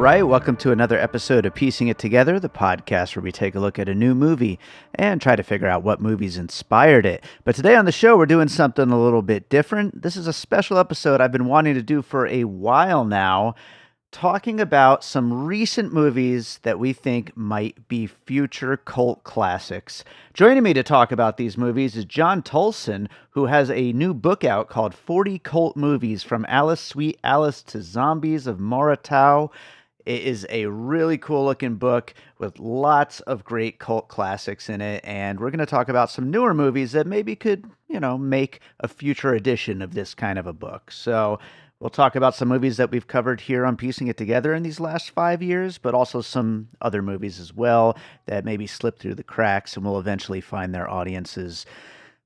right, welcome to another episode of Piecing It Together, the podcast where we take a look at a new movie and try to figure out what movies inspired it. But today on the show, we're doing something a little bit different. This is a special episode I've been wanting to do for a while now, talking about some recent movies that we think might be future cult classics. Joining me to talk about these movies is Jon Towlson, who has a new book out called 40 Cult Movies From Alice, Sweet Alice to Zombies of Moratau. It is a really cool looking book with lots of great cult classics in it. And we're going to talk about some newer movies that maybe could, make a future edition of this kind of a book. So we'll talk about some movies that we've covered here on Piecing It Together in these last 5 years, but also some other movies as well that maybe slip through the cracks and will eventually find their audiences.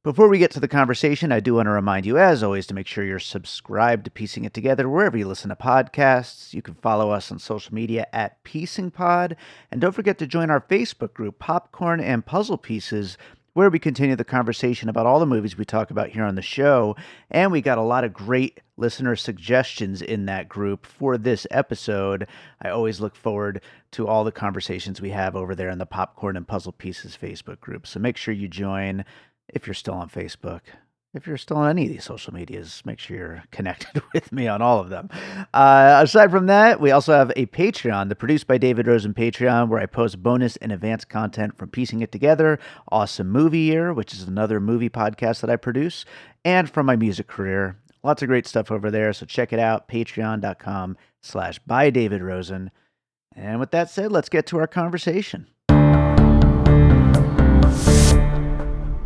Before we get to the conversation, I do want to remind you, as always, to make sure you're subscribed to Piecing It Together wherever you listen to podcasts. You can follow us on social media at PiecingPod. And don't forget to join our Facebook group, Popcorn and Puzzle Pieces, where we continue the conversation about all the movies we talk about here on the show. And we got a lot of great listener suggestions in that group for this episode. I always look forward to all the conversations we have over there in the Popcorn and Puzzle Pieces Facebook group. So make sure you join. If you're still on Facebook, if you're still on any of these social medias, make sure you're connected with me on all of them. Aside from that, we also have a Patreon, the Produced by David Rosen Patreon, where I post bonus and advanced content from Piecing It Together, Awesome Movie Year, which is another movie podcast that I produce, and from my music career. Lots of great stuff over there, so check it out, patreon.com/bydavidrosen. And with that said, let's get to our conversation.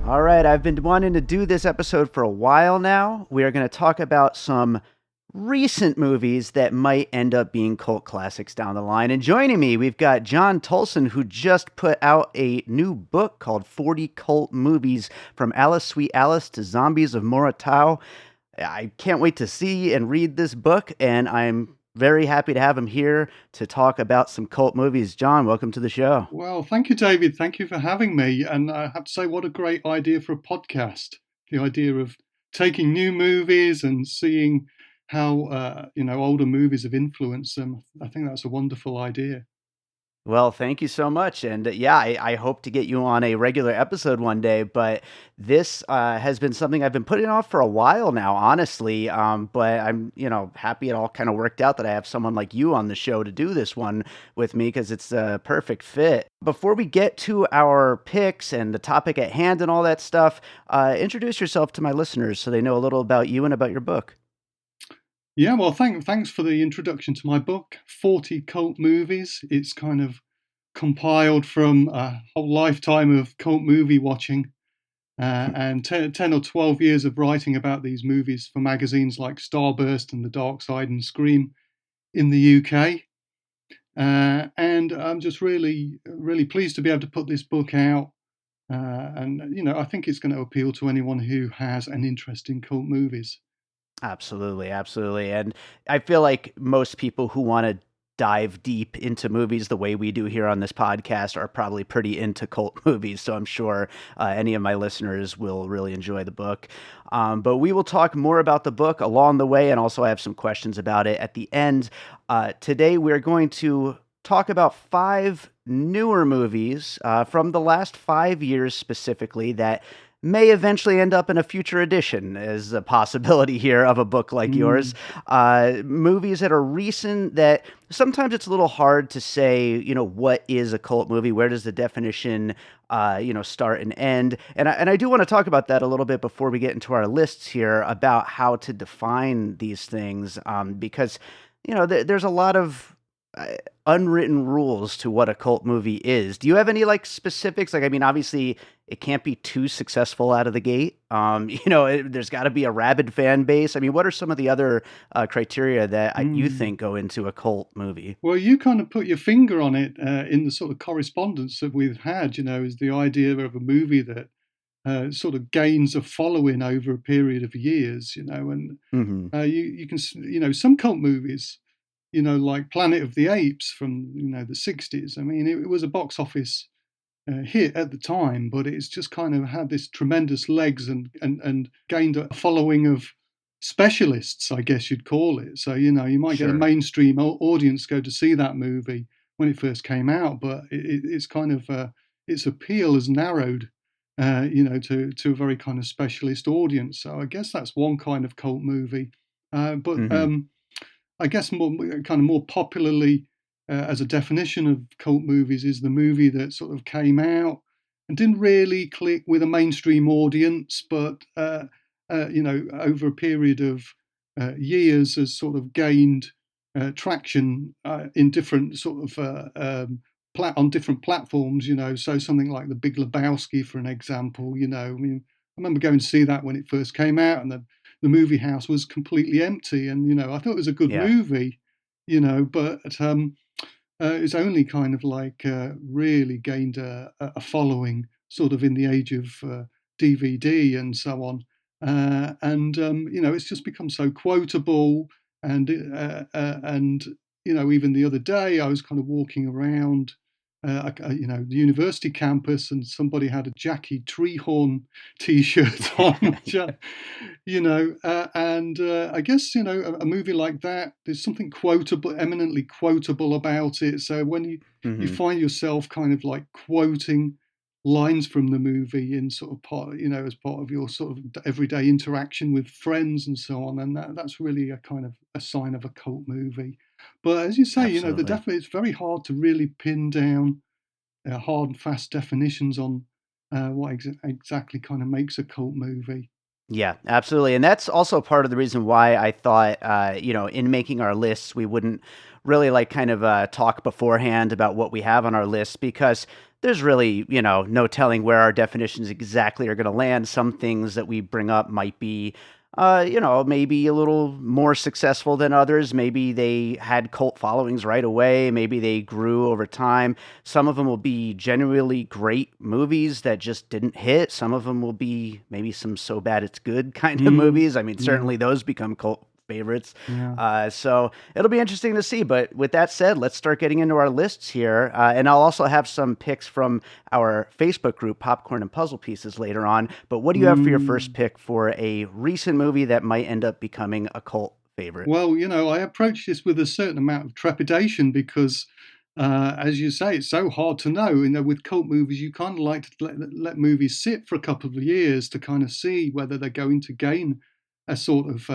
All right, I've been wanting to do this episode for a while now. We are going to talk about some recent movies that might end up being cult classics down the line. And joining me, we've got Jon Towlson, who just put out a new book called 40 Cult Movies From Alice, Sweet Alice to Zombies of Moratau. I can't wait to see and read this book, and I'm very happy to have him here to talk about some cult movies. Jon, welcome to the show. Well, thank you, David. Thank you for having me. And I have to say, what a great idea for a podcast. The idea of taking new movies and seeing how, older movies have influenced them. I think that's a wonderful idea. Well, thank you so much. And I hope to get you on a regular episode one day. But this has been something I've been putting off for a while now, honestly. But I'm, happy it all kind of worked out that I have someone like you on the show to do this one with me because it's a perfect fit. Before we get to our picks and the topic at hand and all that stuff, introduce yourself to my listeners so they know a little about you and about your book. Yeah, well, thanks for the introduction to my book, 40 Cult Movies. It's kind of compiled from a whole lifetime of cult movie watching and 10 or 12 years of writing about these movies for magazines like Starburst and The Dark Side and Scream in the UK. And I'm just really, really pleased to be able to put this book out. And I think it's going to appeal to anyone who has an interest in cult movies. Absolutely, absolutely. And I feel like most people who want to dive deep into movies the way we do here on this podcast are probably pretty into cult movies. So I'm sure any of my listeners will really enjoy the book. But we will talk more about the book along the way. And also I have some questions about it at the end. Today, we're going to talk about 5 newer movies from the last 5 years specifically that may eventually end up in a future edition as a possibility here of a book like yours. Movies that are recent that sometimes it's a little hard to say, what is a cult movie? Where does the definition, start and end? And I do want to talk about that a little bit before we get into our lists here about how to define these things. Because, there's a lot of unwritten rules to what a cult movie is. Do you have any specifics? Obviously it can't be too successful out of the gate. There's got to be a rabid fan base. What are some of the other criteria that you think go into a cult movie? Well, you kind of put your finger on it in the sort of correspondence that we've had, is the idea of a movie that sort of gains a following over a period of years, and you can, some cult movies, like Planet of the Apes from, the 60s. It was a box office hit at the time, but it's just kind of had this tremendous legs and gained a following of specialists, I guess you'd call it. So, you might get a Sure. mainstream audience go to see that movie when it first came out, but it's kind of its appeal is narrowed, to a very kind of specialist audience. So I guess that's one kind of cult movie. But Hmm. I guess kind of more popularly, as a definition of cult movies, is the movie that sort of came out and didn't really click with a mainstream audience, but over a period of years has sort of gained traction in different sort of on different platforms. So something like The Big Lebowski, for an example. I mean, I remember going to see that when it first came out, and the movie house was completely empty. And I thought it was a good Yeah. movie, but it's only kind of like really gained a following sort of in the age of DVD and so on. And it's just become so quotable. And even the other day, I was kind of walking around, the university campus, and somebody had a Jackie Treehorn T-shirt on, which and I guess a movie like that, there's something quotable, eminently quotable about it. So when you Hmm. find yourself kind of like quoting lines from the movie in sort of part, as part of your sort of everyday interaction with friends and so on, and that's really a kind of a sign of a cult movie. But as you say, the Absolutely. definitely it's very hard to really pin down hard and fast definitions on what exactly kind of makes a cult movie. Yeah, absolutely. And that's also part of the reason why I thought, in making our lists, we wouldn't really like kind of talk beforehand about what we have on our list because there's really, no telling where our definitions exactly are going to land. Some things that we bring up might be, maybe a little more successful than others. Maybe they had cult followings right away. Maybe they grew over time. Some of them will be genuinely great movies that just didn't hit. Some of them will be maybe some so bad it's good kind of Mm, movies. I mean, yeah, certainly those become cult favorites. yeah. So it'll be interesting to see. But with that said, let's start getting into our lists here. And I'll also have some picks from our Facebook group, Popcorn and Puzzle Pieces, later on. But what do you have for your first Mm. pick for a recent movie that might end up becoming a cult favorite? Well, I approach this with a certain amount of trepidation because, as you say, it's so hard to know. With cult movies, you kind of like to let movies sit for a couple of years to kind of see whether they're going to gain a sort of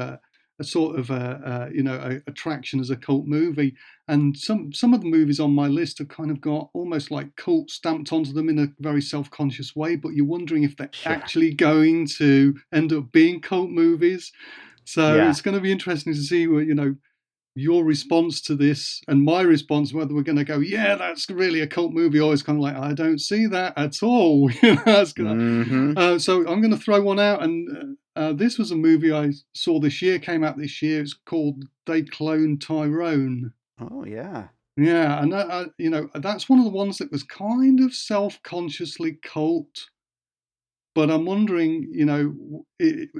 attraction as a cult movie. And some of the movies on my list have kind of got almost like cult stamped onto them in a very self-conscious way. But you're wondering if they're Sure. actually going to end up being cult movies. So Yeah. it's going to be interesting to see what, your response to this and my response, whether we're going to go, yeah, that's really a cult movie, or it's kind of like, I don't see that at all. Mm-hmm. So I'm going to throw one out. And this was a movie I saw this year, came out this year. It's called They Cloned Tyrone. Oh, yeah. Yeah, and that's one of the ones that was kind of self-consciously cult, but I'm wondering,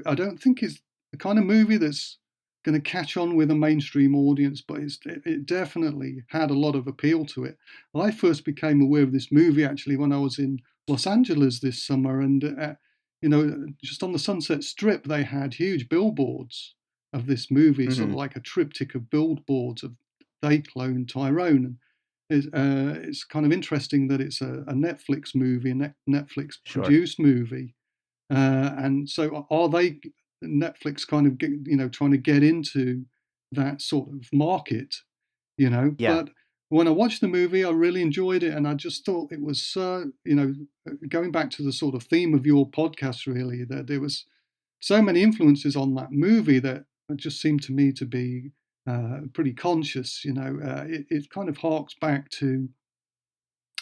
I don't think it's the kind of movie that's going to catch on with a mainstream audience, but it definitely had a lot of appeal to it. I first became aware of this movie actually when I was in Los Angeles this summer, and just on the Sunset Strip, they had huge billboards of this movie, sort Mm-hmm. of like a triptych of billboards of They Clone Tyrone. It's kind of interesting that it's a Netflix movie, a Netflix Sure. produced movie, and so are they Netflix kind of trying to get into that sort of market, Yeah. But when I watched the movie, I really enjoyed it, and I just thought it was so going back to the sort of theme of your podcast, really, that there was so many influences on that movie that it just seemed to me to be pretty conscious. It kind of harks back to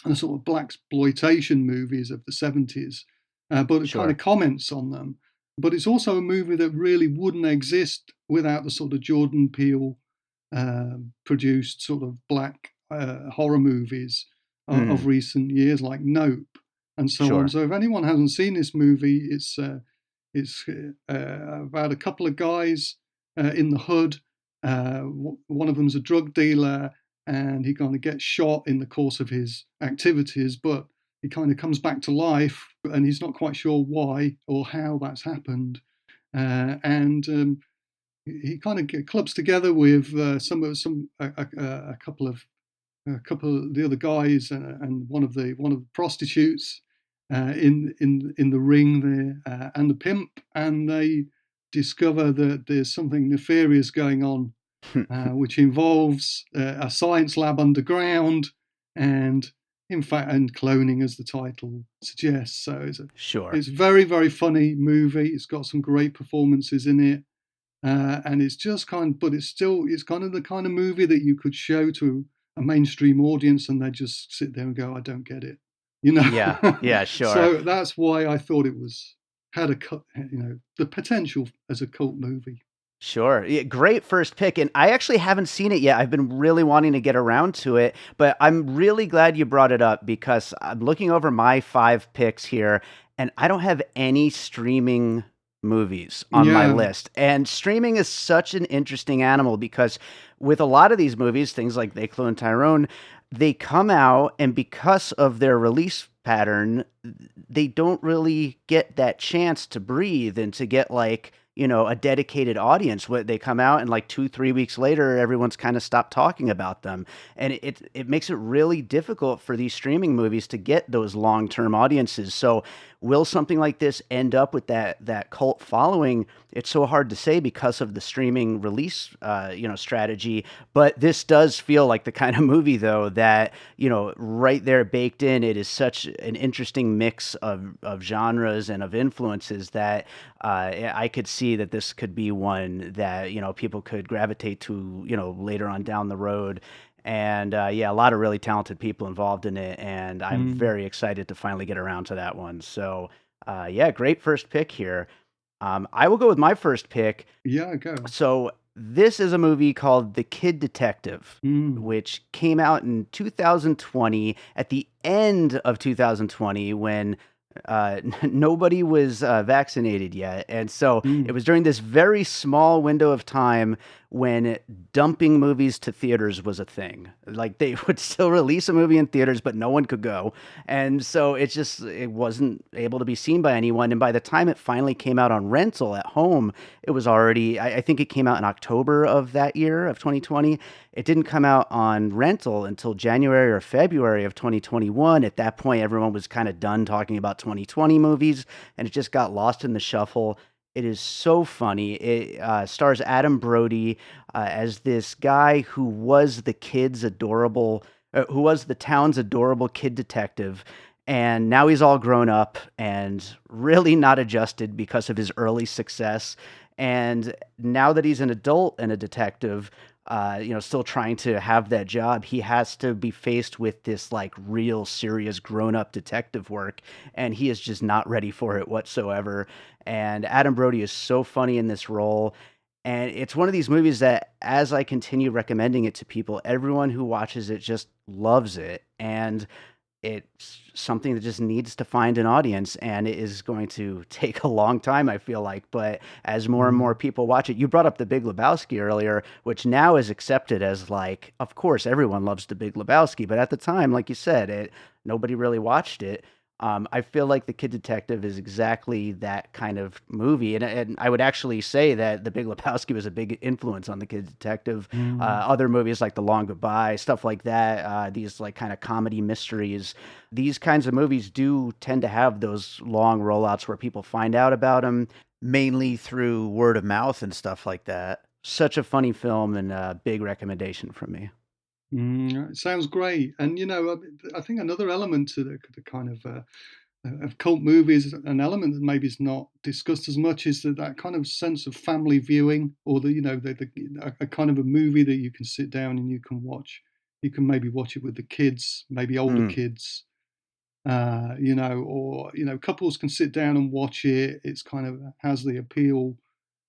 the sort of black exploitation movies of the 70s, but it kind of Sure. comments on them. But it's also a movie that really wouldn't exist without the sort of Jordan Peele produced sort of black horror movies of Mm-hmm. recent years, like Nope and so on. Sure. So if anyone hasn't seen this movie, it's about a couple of guys in the hood. One of them's a drug dealer, and he kind of gets shot in the course of his activities, but he kind of comes back to life, and he's not quite sure why or how that's happened. And he kind of clubs together with some a couple of the other guys and one of the prostitutes in the ring there and the pimp, and they discover that there's something nefarious going on, which involves a science lab underground and, in fact, and cloning, as the title suggests. So Sure. it's very, very funny movie. It's got some great performances in it. And it's just but it's kind of the kind of movie that you could show to a mainstream audience and they just sit there and go, I don't get it, you Yeah. know. Yeah, sure. So that's why I thought it had the potential as a cult movie. Sure. Yeah, great first pick. And I actually haven't seen it yet. I've been really wanting to get around to it, but I'm really glad you brought it up because I'm looking over my five picks here and I don't have any streaming movies on my Yeah. list. And streaming is such an interesting animal because with a lot of these movies, things like They Cloned Tyrone, they come out and because of their release pattern, they don't really get that chance to breathe and to get like a dedicated audience. What they come out and like 2, 3 weeks later, everyone's kind of stopped talking about them, and it makes it really difficult for these streaming movies to get those long term audiences. So, will something like this end up with that cult following? It's so hard to say because of the streaming release, strategy. But this does feel like the kind of movie, though, that right there baked in. It is such an interesting mix of genres and of influences that I could see that this could be one that people could gravitate to later on down the road. And yeah, a lot of really talented people involved in it, and I'm Mm. very excited to finally get around to that one. So yeah, great first pick here. I will go with my first pick. Yeah, go. So this is a movie called The Kid Detective, Mm. which came out in 2020 at the end of 2020 when nobody was vaccinated yet. And so it Mm. was during this very small window of time when dumping movies to theaters was a thing. Like they would still release a movie in theaters, but no one could go. And so it wasn't able to be seen by anyone. And by the time it finally came out on rental at home, it was already, I think it came out in October of that year of 2020. It didn't come out on rental until January or February of 2021. At that point, everyone was kind of done talking about 2020 movies, and it just got lost in the shuffle. It is so funny. It stars Adam Brody as this guy who was the town's adorable kid detective. And now he's all grown up and really not adjusted because of his early success. And now that he's an adult and a detective, still trying to have that job, he has to be faced with this like real serious grown up detective work, and he is just not ready for it whatsoever. And Adam Brody is so funny in this role. And it's one of these movies that, as I continue recommending it to people, everyone who watches it just loves it. And it's something that just needs to find an audience, and it is going to take a long time, I feel like. But as more and more Mm. people watch it, you brought up The Big Lebowski earlier, which now is accepted as like, of course, everyone loves The Big Lebowski. But at the time, like you said, nobody really watched it. I feel like The Kid Detective is exactly that kind of movie, and I would actually say that The Big Lebowski was a big influence on The Kid Detective. Mm. Other movies like The Long Goodbye, stuff like that, these like kind of comedy mysteries, these kinds of movies do tend to have those long rollouts where people find out about them mainly through word of mouth and stuff like that. Such a funny film and a big recommendation from me. It sounds great. And I think another element to the kind of cult movies, an element that maybe is not discussed as much, is that kind of sense of family viewing, or a kind of a movie that you can sit down and you can watch. You can maybe watch it with the kids, maybe older Mm, kids, or couples can sit down and watch it. It's kind of has the appeal,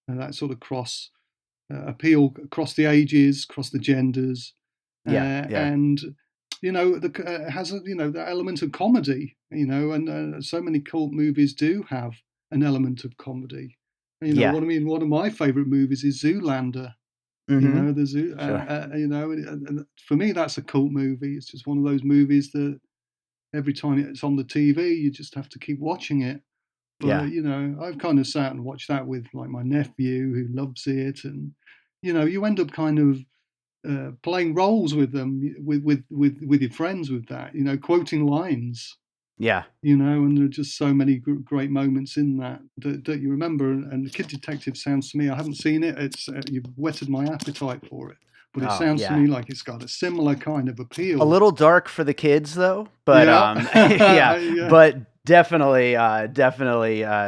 that sort of appeal across the ages, across the genders, yeah, yeah, and has the element of comedy. And so many cult movies do have an element of comedy. yeah. What I mean. One of my favorite movies is Zoolander. Mm-hmm. The zoo. Sure. And for me, that's a cult movie. It's just one of those movies that every time it's on the TV, you just have to keep watching it. But Yeah. I've kind of sat and watched that with like my nephew who loves it, and you end up kind of playing roles with them, with your friends with that, quoting lines. Yeah. And there are just so many great moments in that you remember. And Kid Detective sounds to me, I haven't seen it. It's you've whetted my appetite for it, but it Oh, sounds to yeah. me like it's got a similar kind of A appeal. little dark for the kids though, but Yeah, yeah, yeah. but definitely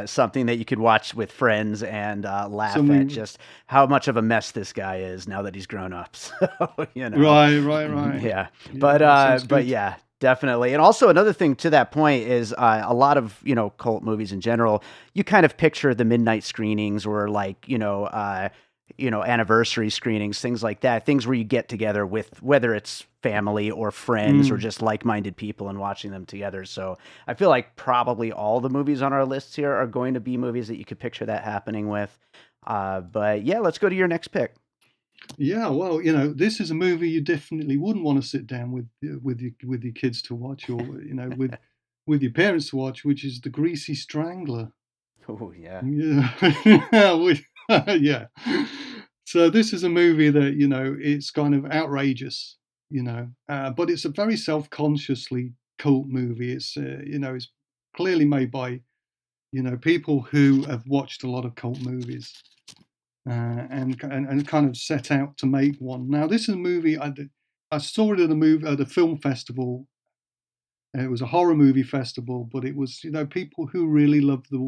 something that you could watch with friends and laugh at Something. just how much of a mess this guy is now that he's grown up. So, Right, right, right. yeah, Yeah, that sounds but good. yeah, definitely. And also another thing to that point is a lot of cult movies in general. You kind of picture the midnight screenings or like anniversary screenings, things like that, things where you get together with whether it's family or friends or Mm. just like-minded people and watching them together. So I feel like probably all the movies on our list here are going to be movies that you could picture that happening with. But yeah, let's go to your next pick. Yeah, well, this is a movie you definitely wouldn't want to sit down with your kids to watch, or with your parents to watch, which is the Greasy Strangler. Oh yeah. Yeah, yeah. So this is a movie that it's kind of outrageous, but it's a very self-consciously cult movie. It's clearly made by people who have watched a lot of cult movies, and kind of set out to make one. Now, this is a movie I saw it at a film festival. It was a horror movie festival, but it was people who really love the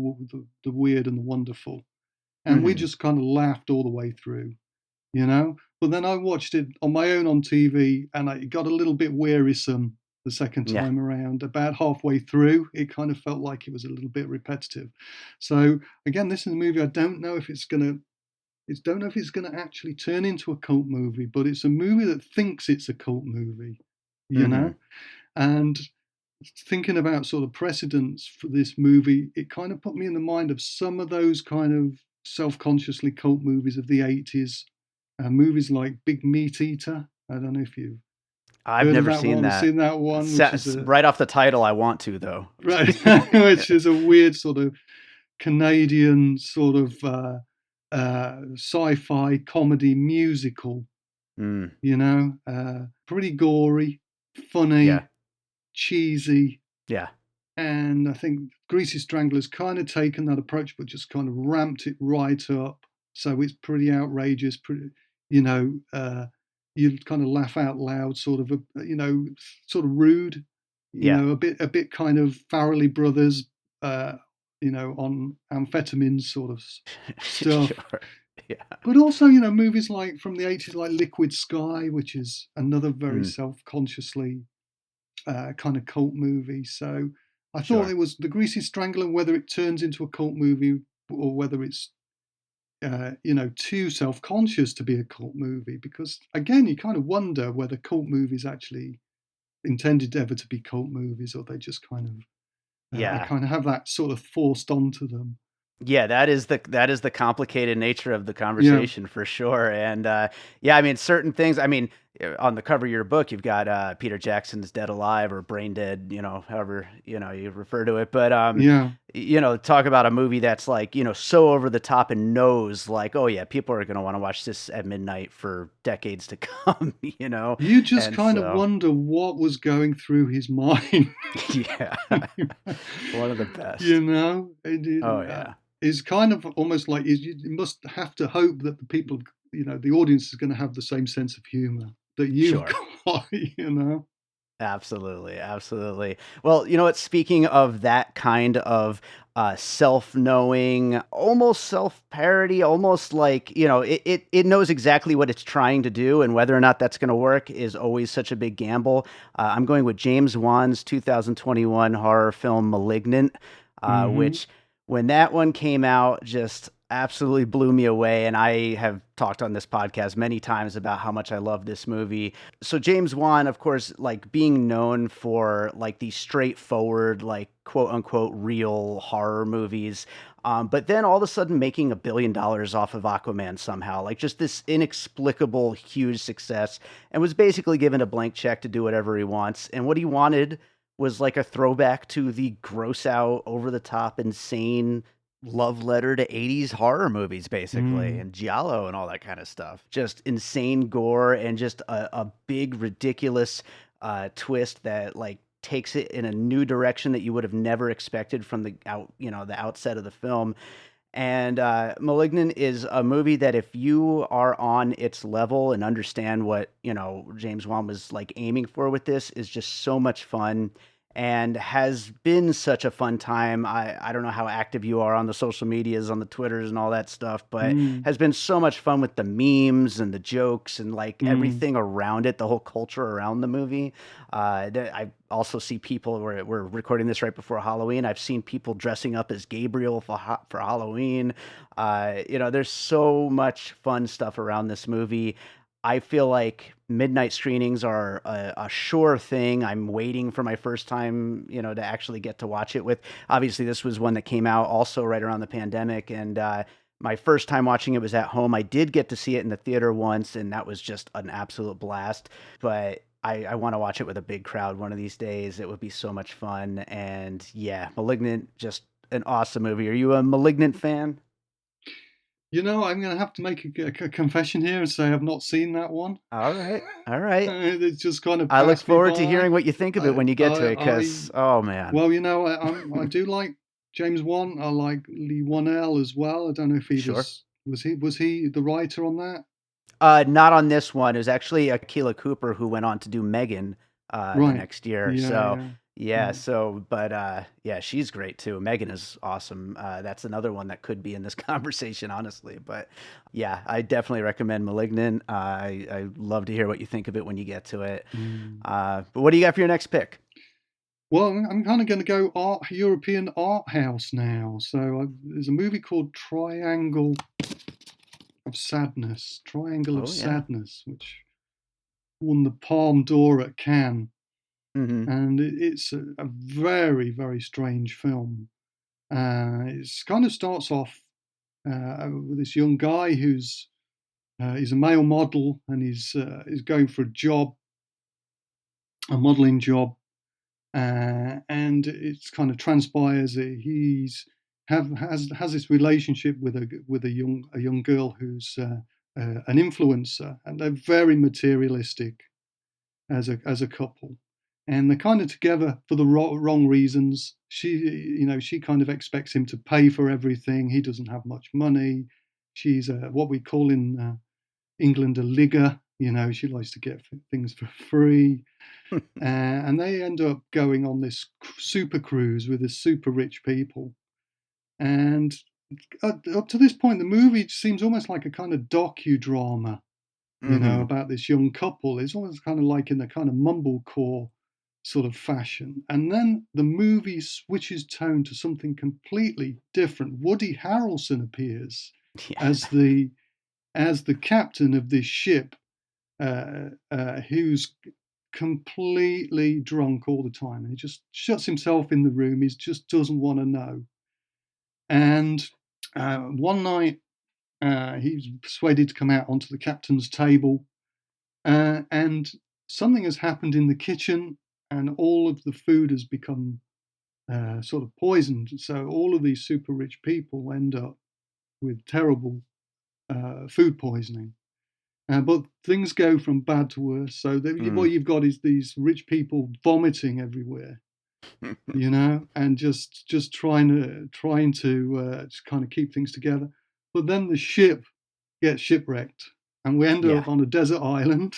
weird and the wonderful, and we Hmm. just kind of laughed all the way through. But then I watched it on my own on TV, and it got a little bit wearisome the second Yeah. time around. About halfway through, it kind of felt like it was a little bit repetitive. So again, this is a movie I don't know if it's gonna don't know if it's going to actually turn into a cult movie, but it's a movie that thinks it's a cult movie, you Hmm. know? And thinking about sort of precedents for this movie, it kind of put me in the mind of some of those kind of self-consciously cult movies of the 80s, movies like Big Meat Eater. I don't know if you've I've heard of never that seen one or that. seen that one, which is Right off the title, I want to though. right, which is a weird sort of Canadian sort of sci-fi comedy musical, Mm, pretty gory, yeah. funny, cheesy, Yeah. and I think Greasy Strangler's kind of taken that approach, but just kind of ramped it right up. So it's pretty outrageous, pretty, you know, uh, you kind of laugh out loud, sort of, sort of rude, Yeah. a bit kind of Farrelly Brothers, on amphetamines sort of stuff. Sure. Yeah. But also, movies like from the 80s, like Liquid Sky, which is another very Mm, self-consciously kind of cult movie. So I thought sure. it was The Greasy Strangler, whether it turns into a cult movie or whether it's, too self-conscious to be a cult movie. Because again, you kind of wonder whether cult movies actually intended ever to be cult movies, or they just Yeah. kind of have that sort of forced onto them. Yeah, that is the complicated nature of the Yeah. conversation for sure. And yeah, I mean certain things. I mean, on the cover of your book, you've got Peter Jackson's Dead Alive or Brain Dead, however you refer to it. But Yeah. talk about a movie that's like so over the top and knows like, oh yeah, people are gonna want to watch this at midnight for decades to come. You just And kind of so wonder what was going through his mind. yeah, one of the you best. know, Oh yeah, it's kind of almost like you must have to hope that the people, the audience is going to have the same sense of humor that you've sure. got. Absolutely, absolutely. Well, you know what? Speaking of that kind of self-knowing, almost self-parody, almost like it knows exactly what it's trying to do, and whether or not that's going to work is always such a big gamble. I'm going with James Wan's 2021 horror film *Malignant*, Hmm. which when that one came out, just absolutely blew me away. And I have talked on this podcast many times about how much I love this movie. So James Wan, of course, like being known for like these straightforward, like quote unquote real horror movies. But then all of a sudden making $1 billion off of Aquaman somehow, like just this inexplicable huge success, and was basically given a blank check to do whatever he wants. And what he wanted was like a throwback to the gross out, over the top, insane love letter to 80s horror movies, basically, Mm, and Giallo and all that kind of stuff. Just insane gore and just a big, ridiculous twist that like takes it in a new direction that you would have never expected from the outset of the film. And Malignant is a movie that if you are on its level and understand what, James Wan was like aiming for with this, is just so much fun and has been such a fun time. I don't know how active you are on the social medias, on the Twitters and all that stuff, but mm, has been so much fun with the memes and the jokes and like mm. everything around it, the whole culture around the movie. I also see people. We're recording this right before Halloween. I've seen people dressing up as Gabriel for Halloween. There's so much fun stuff around this movie. I feel like midnight screenings are a sure thing. I'm waiting for my first time, to actually get to watch it with. Obviously, this was one that came out also right around the pandemic, and my first time watching it was at home. I did get to see it in the theater once, and that was just an absolute blast. But I want to watch it with a big crowd one of these days. It would be so much fun. And yeah, Malignant, just an awesome movie. Are you a Malignant fan? I'm going to have to make a confession here and say I've not seen that one. All right. All right. It's just kind of I look passed me forward to hearing by. what you think of it I, when you get to I, it, I because, oh, man. well, I do like James Wan. I like Lee Wanell as well. I don't know if he Sure. was he the writer on that? Not on this one. It was actually Akila Cooper who went on to do Megan the Right. next year. Yeah, So yeah, yeah, yeah. but yeah, she's great too. Megan is awesome. That's another one that could be in this conversation, honestly. But yeah, I definitely recommend *Malignant*. I love to hear what you think of it when you get to it. Mm. But what do you got for your next pick? Well, I'm kind of going to go European art house now. So there's a movie called Triangle of Oh yeah. Sadness, which won the Palme d'Or at Cannes, Hmm. and it's a very, very strange film. It kind of starts off with this young guy he's a male model and he's going for a modeling job, and it's kind of transpires that he's has this relationship with a young girl who's an influencer, and they're very materialistic as a couple, and they're kind of together for the wrong reasons. She kind of expects him to pay for everything. He doesn't have much money. She's what we call in England a ligger. She likes to get things for free, and they end up going on this super cruise with this super rich people. And up to this point, the movie seems almost like a kind of docudrama, Hmm. about this young couple. It's almost kind of like in a kind of mumblecore sort of fashion. And then the movie switches tone to something completely different. Woody Harrelson appears Yeah. as the captain of this ship, who's completely drunk all the time, and he just shuts himself in the room. He just doesn't want to know. And one night, he's persuaded to come out onto the captain's table, and something has happened in the kitchen, and all of the food has become sort of poisoned. So all of these super rich people end up with terrible food poisoning. But things go from bad to worse. So Mm. what you've got is these rich people vomiting everywhere, and just trying to just kind of keep things together. But then the ship gets shipwrecked, and we end Yeah. up on a desert island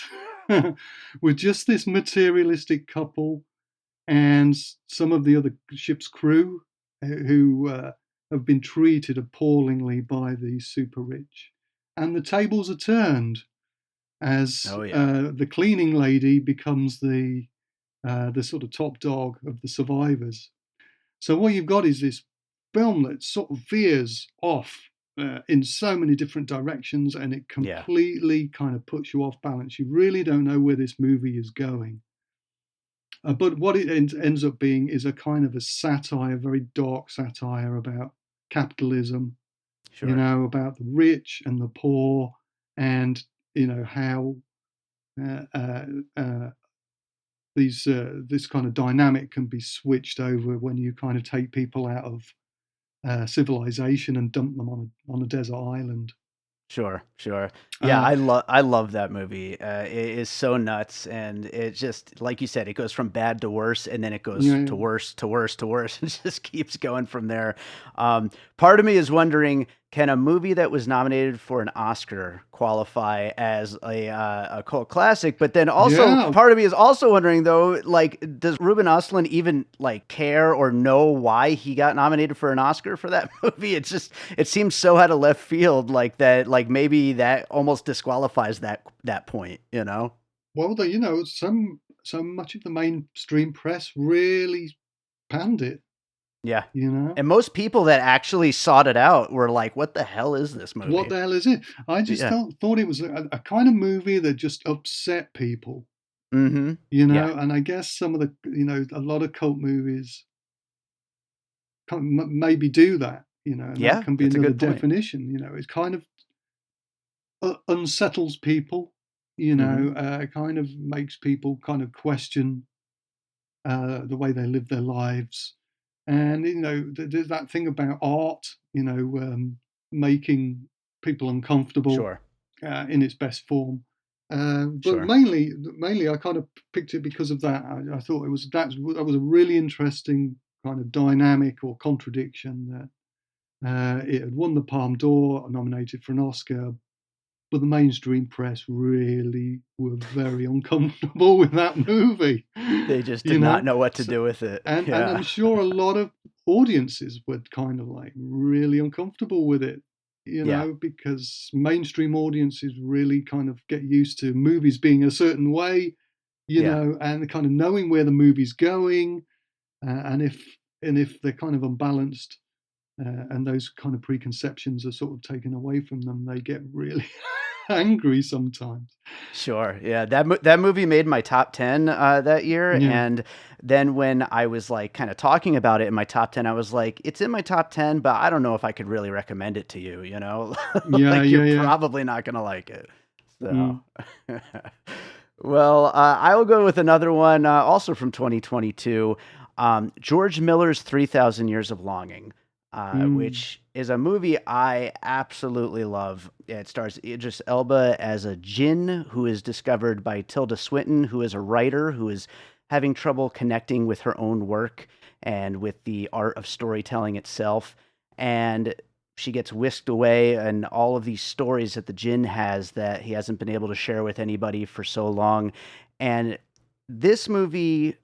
with just this materialistic couple and some of the other ship's crew who have been treated appallingly by the super rich. And the tables are turned as Oh yeah. the cleaning lady becomes the sort of top dog of the survivors. So what you've got is this film that sort of veers off in so many different directions, and it Yeah. completely kind of puts you off balance. You really don't know where this movie is going. But what it ends up being is a kind of a satire, very dark satire about capitalism, Sure. about the rich and the poor, and how uh, uh, uh, this kind of dynamic can be switched over when you kind of take people out of civilization and dump them on a desert island. Sure, sure. Yeah, Uh, I love that movie. It is so nuts, and it just like you said, it goes from bad to worse, and then it you goes to know, worse to worse to worse, and just keeps going from there. Part of me is wondering, can a movie that was nominated for an Oscar qualify as a cult classic? But then also, yeah. part of me is also wondering though, like, does Ruben Östlund even like care or know why he got nominated for an Oscar for that movie? It seems so out of left field, like that, like maybe that almost disqualifies that point, you know? Well, so much of the mainstream press really panned it. Yeah. You know, And most people that actually sought it out were like, "What the hell is this what movie?" the hell is it? I just Yeah. thought it was a kind of movie that just upset people. Mm-hmm. Yeah. And I guess some of the a lot of cult movies maybe do that. And that Yeah, can be that's a another good point. definition. It kind of unsettles people. Mm-hmm. Kind of makes people kind of question the way they live their lives. And there's that thing about art, making people uncomfortable Sure. in its best form. But Sure. mainly, I kind of picked it because of that. I thought that was a really interesting kind of dynamic or contradiction that it had won the Palme d'Or, nominated for an Oscar, but the mainstream press really were very uncomfortable with that movie. They just you did not know, know what to so, do with it. and Yeah. I'm sure a lot of audiences were kind of like really uncomfortable with it. Yeah. Because mainstream audiences really kind of get used to movies being a certain way, Yeah. and kind of knowing where the movie's going, and if they're kind of unbalanced, and those kind of preconceptions are sort of taken away from them, they get really angry sometimes. Sure. Yeah, that movie made my top 10 that year, Yeah, and then when I was like kind of talking about it in my top 10, I was like, it's in my top 10, but I don't know if I could really recommend it to you, you know? yeah, Like you're yeah, yeah. probably not going to like it. So, Mm, well, I will go with another one, also from 2022, George Miller's 3,000 Years of Longing, mm, which is a movie I absolutely love. It stars Idris Elba as a djinn who is discovered by Tilda Swinton, who is a writer who is having trouble connecting with her own work and with the art of storytelling itself. And she gets whisked away, and all of these stories that the djinn has that he hasn't been able to share with anybody for so long. And this movie,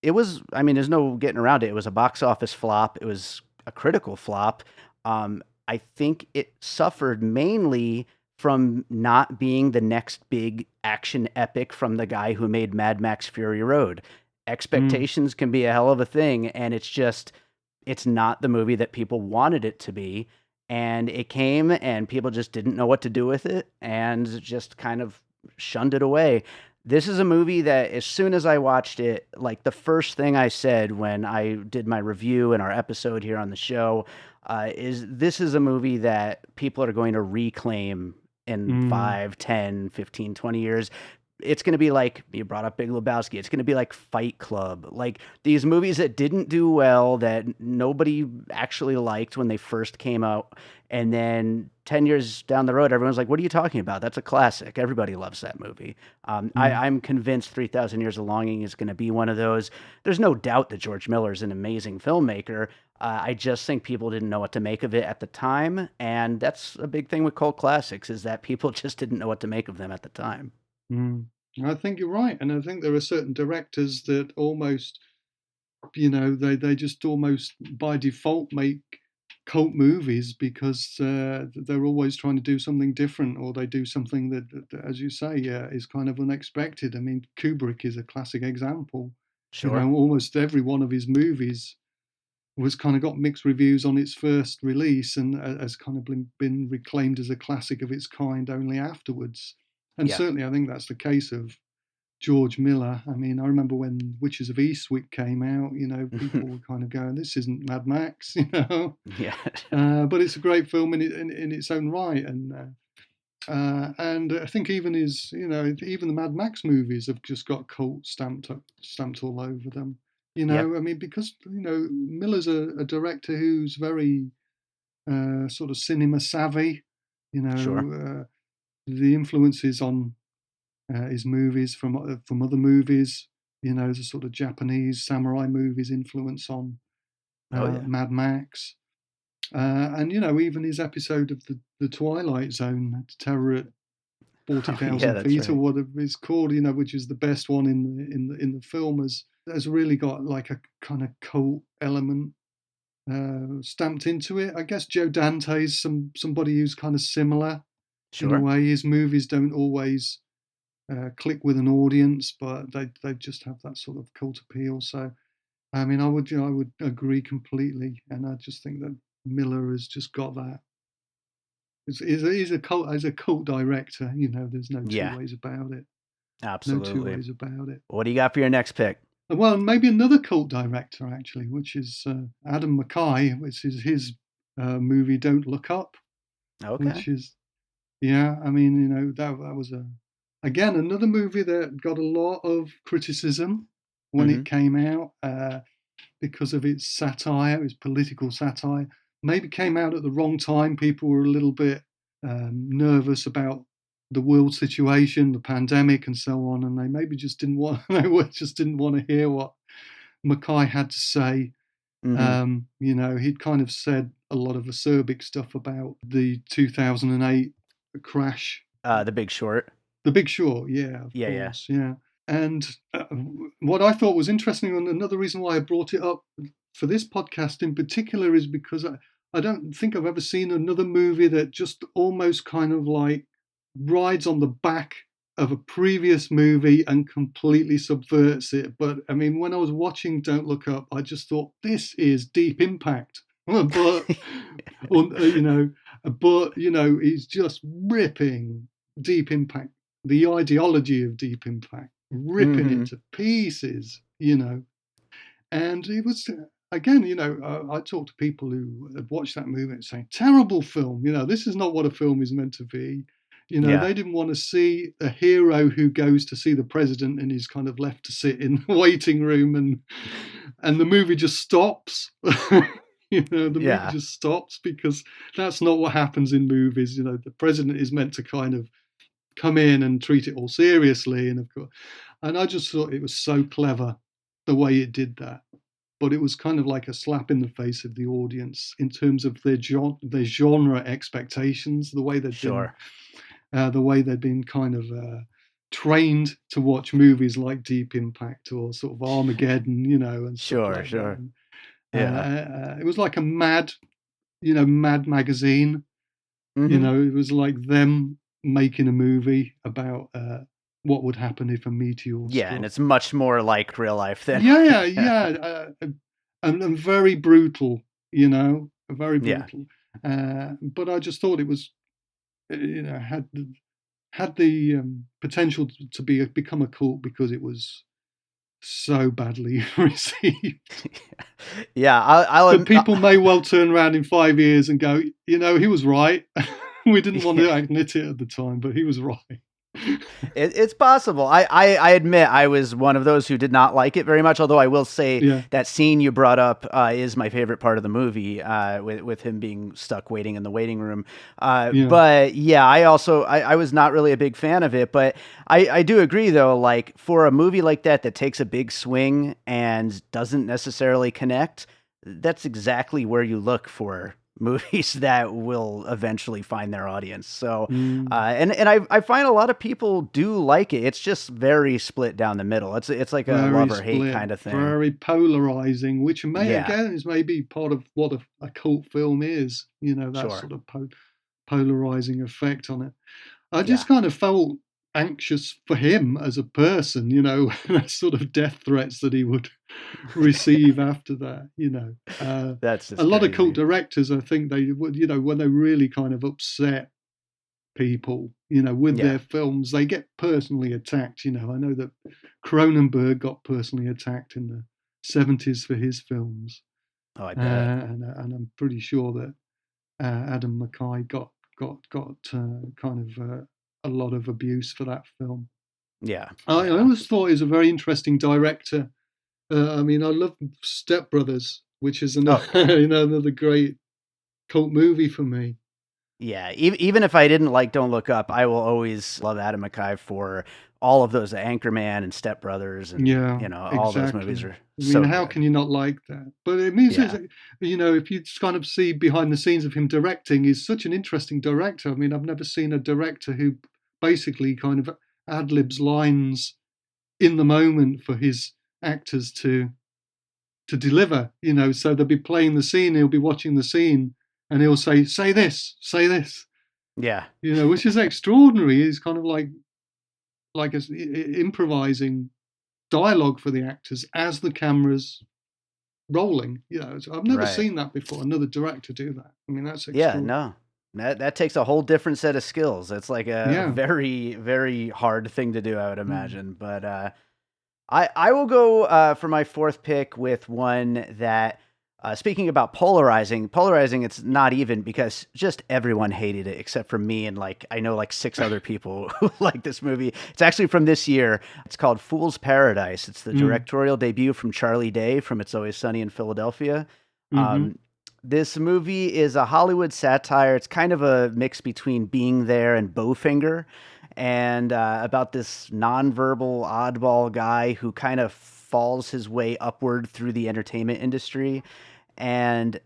it was, I mean, there's no getting around it. It was a box office flop. It was a critical flop. I think it suffered mainly from not being the next big action epic from the guy who made Mad Max Fury Road. mm, Expectations can be a hell of a thing, and it's not the movie that people wanted it to be. And it came, and people just didn't know what to do with it and just kind of shunned it away. This is a movie that, as soon as I watched it, like the first thing I said when I did my review and our episode here on the show, is this is a movie that people are going to reclaim in mm, 5, 10, 15, 20 years. It's going to be like, you brought up Big Lebowski. It's going to be like Fight Club. Like these movies that didn't do well, that nobody actually liked when they first came out. And then 10 years down the road, everyone's like, what are you talking about? That's a classic. Everybody loves that movie. mm, I'm convinced 3,000 Years of Longing is going to be one of those. There's no doubt that George Miller is an amazing filmmaker. I just think people didn't know what to make of it at the time. And that's a big thing with cult classics, is that people just didn't know what to make of them at the time. mm. I think you're right, and I think there are certain directors that almost, they just almost by default make cult movies because they're always trying to do something different, or they do something that, as you say, is kind of unexpected. I mean, Kubrick is a classic example. Sure. Almost every one of his movies was kind of got mixed reviews on its first release, and has kind of been reclaimed as a classic of its kind only afterwards. And Yeah. certainly, I think that's the case of George Miller. I mean, I remember when Witches of Eastwick came out, people were kind of going, "This isn't Mad Max," Yeah. But it's a great film in its own right, and And I think even even the Mad Max movies have just got cult stamped all over them. Yep. I mean, because Miller's a director who's very sort of cinema savvy. Sure. The influences on his movies from other movies. The sort of Japanese samurai movies influence on Oh yeah. Mad Max. And even his episode of the Twilight Zone, Terror at Oh yeah, 40,000 that's feet, or right. whatever it's called, which is the best one in the film, has really got like a kind of cult element stamped into it. I guess Joe Dante's somebody who's kind of similar in a Sure. way. His movies don't always click with an audience, but they just have that sort of cult appeal. So I mean, I would agree completely, and I just think that Miller has just got that. He's a cult director. There's no two Yeah, ways about it. No two absolutely. ways about it. What do you got for your next pick? Well, maybe another cult director actually, which is Adam McKay, which is his movie "Don't Look Up," Okay. which is yeah. I mean, that was again another movie that got a lot of criticism when Mm-hmm. it came out. Because of its satire, its political satire. Maybe came out at the wrong time. People were a little bit nervous about the world situation, the pandemic, and so on, and they maybe just didn't want just didn't want to hear what Mackay had to say. Mm-hmm. He'd kind of said a lot of acerbic stuff about the 2008 crash. The Big Short. The Big Short, yeah, of Yeah, yeah. course, yeah. And what I thought was interesting, and another reason why I brought it up for this podcast in particular, is because I don't think I've ever seen another movie that just almost kind of like rides on the back of a previous movie and completely subverts it. But I mean, when I was watching Don't Look Up, I just thought this is Deep Impact. but you know, he's just ripping Deep Impact, the ideology of Deep Impact, ripping Mm-hmm. it to pieces. And it was, again, I talked to people who had watched that movie and saying, terrible film, this is not what a film is meant to be. Yeah. They didn't want to see a hero who goes to see the president and is kind of left to sit in the waiting room, and the movie just stops. The movie Yeah. just stops because that's not what happens in movies. The president is meant to kind of come in and treat it all seriously, and of course, and I just thought it was so clever the way it did that. But it was kind of like a slap in the face of the audience in terms of their genre expectations, Sure. the way they'd been kind of trained to watch movies like Deep Impact or sort of Armageddon, and stuff Sure. like that. Sure. And, Yeah. it was like a Mad magazine. Mm-hmm. It was like them making a movie about what would happen if a meteor Yeah, and struck. it's much more like real life than. Yeah, Yeah. yeah, and very brutal. Very Yeah. brutal. But I just thought it was, had the potential to become a cult because it was so badly received. Yeah. I'll But people may well turn around in 5 years and go, he was right. We didn't want to admit it at the time, but he was right. It's possible. I admit I was one of those who did not like it very much. Although I will say Yeah, that scene you brought up is my favorite part of the movie, with him being stuck waiting in the waiting room. yeah. But yeah, I was not really a big fan of it. But I do agree though. Like for a movie like that takes a big swing and doesn't necessarily connect, that's exactly where you look for movies that will eventually find their audience. So, Mm. and I find a lot of people do like it. It's just very split down the middle. It's like a Very love or hate split, kind of thing. very polarizing, which may Yeah, again is maybe part of what a cult film is. That sure. sort of polarizing effect on it. I Yeah, just kind of felt anxious for him as a person, the sort of death threats that he would receive after that. that's A just lot of cult crazy. directors, I think they would, when they really kind of upset people, with Yeah. their films, they get personally attacked. I know that Cronenberg got personally attacked in the 70s for his films, Oh, I bet. and I'm pretty sure that Adam McKay got got kind of a lot of abuse for that film. Yeah. I Yeah. always thought he was a very interesting director. I mean, I love Step Brothers, which is another Oh, another great cult movie for me. yeah, even if I didn't like Don't Look Up, I will always love Adam McKay for all of those Anchorman and Step Brothers, and Yeah, all those movies exactly. are I mean, so how good. can you not like that? But it means, Yeah, if you just kind of see behind the scenes of him directing, he's such an interesting director. I mean, I've never seen a director who basically kind of ad libs lines in the moment for his actors to deliver. So they'll be playing the scene, he'll be watching the scene, and he'll say this, say this. yeah, Which is extraordinary. He's kind of like improvising dialogue for the actors as the camera's rolling. So I've never right. seen that before. Another director do that. I mean, that's Yeah, extraordinary. no, that takes a whole different set of skills. It's like a Yeah. very very hard thing to do, I would Mm. imagine. But I will go for my fourth pick with one that, speaking about polarizing, it's not even because just everyone hated it except for me and like I know like six other people who like this movie. It's actually from this year. It's called Fool's Paradise. It's the Mm. directorial debut from Charlie Day from It's Always Sunny in Philadelphia. Mm-hmm. This movie is a Hollywood satire. It's kind of a mix between Being There and Bowfinger, and about this nonverbal oddball guy who kind of falls his way upward through the entertainment industry. And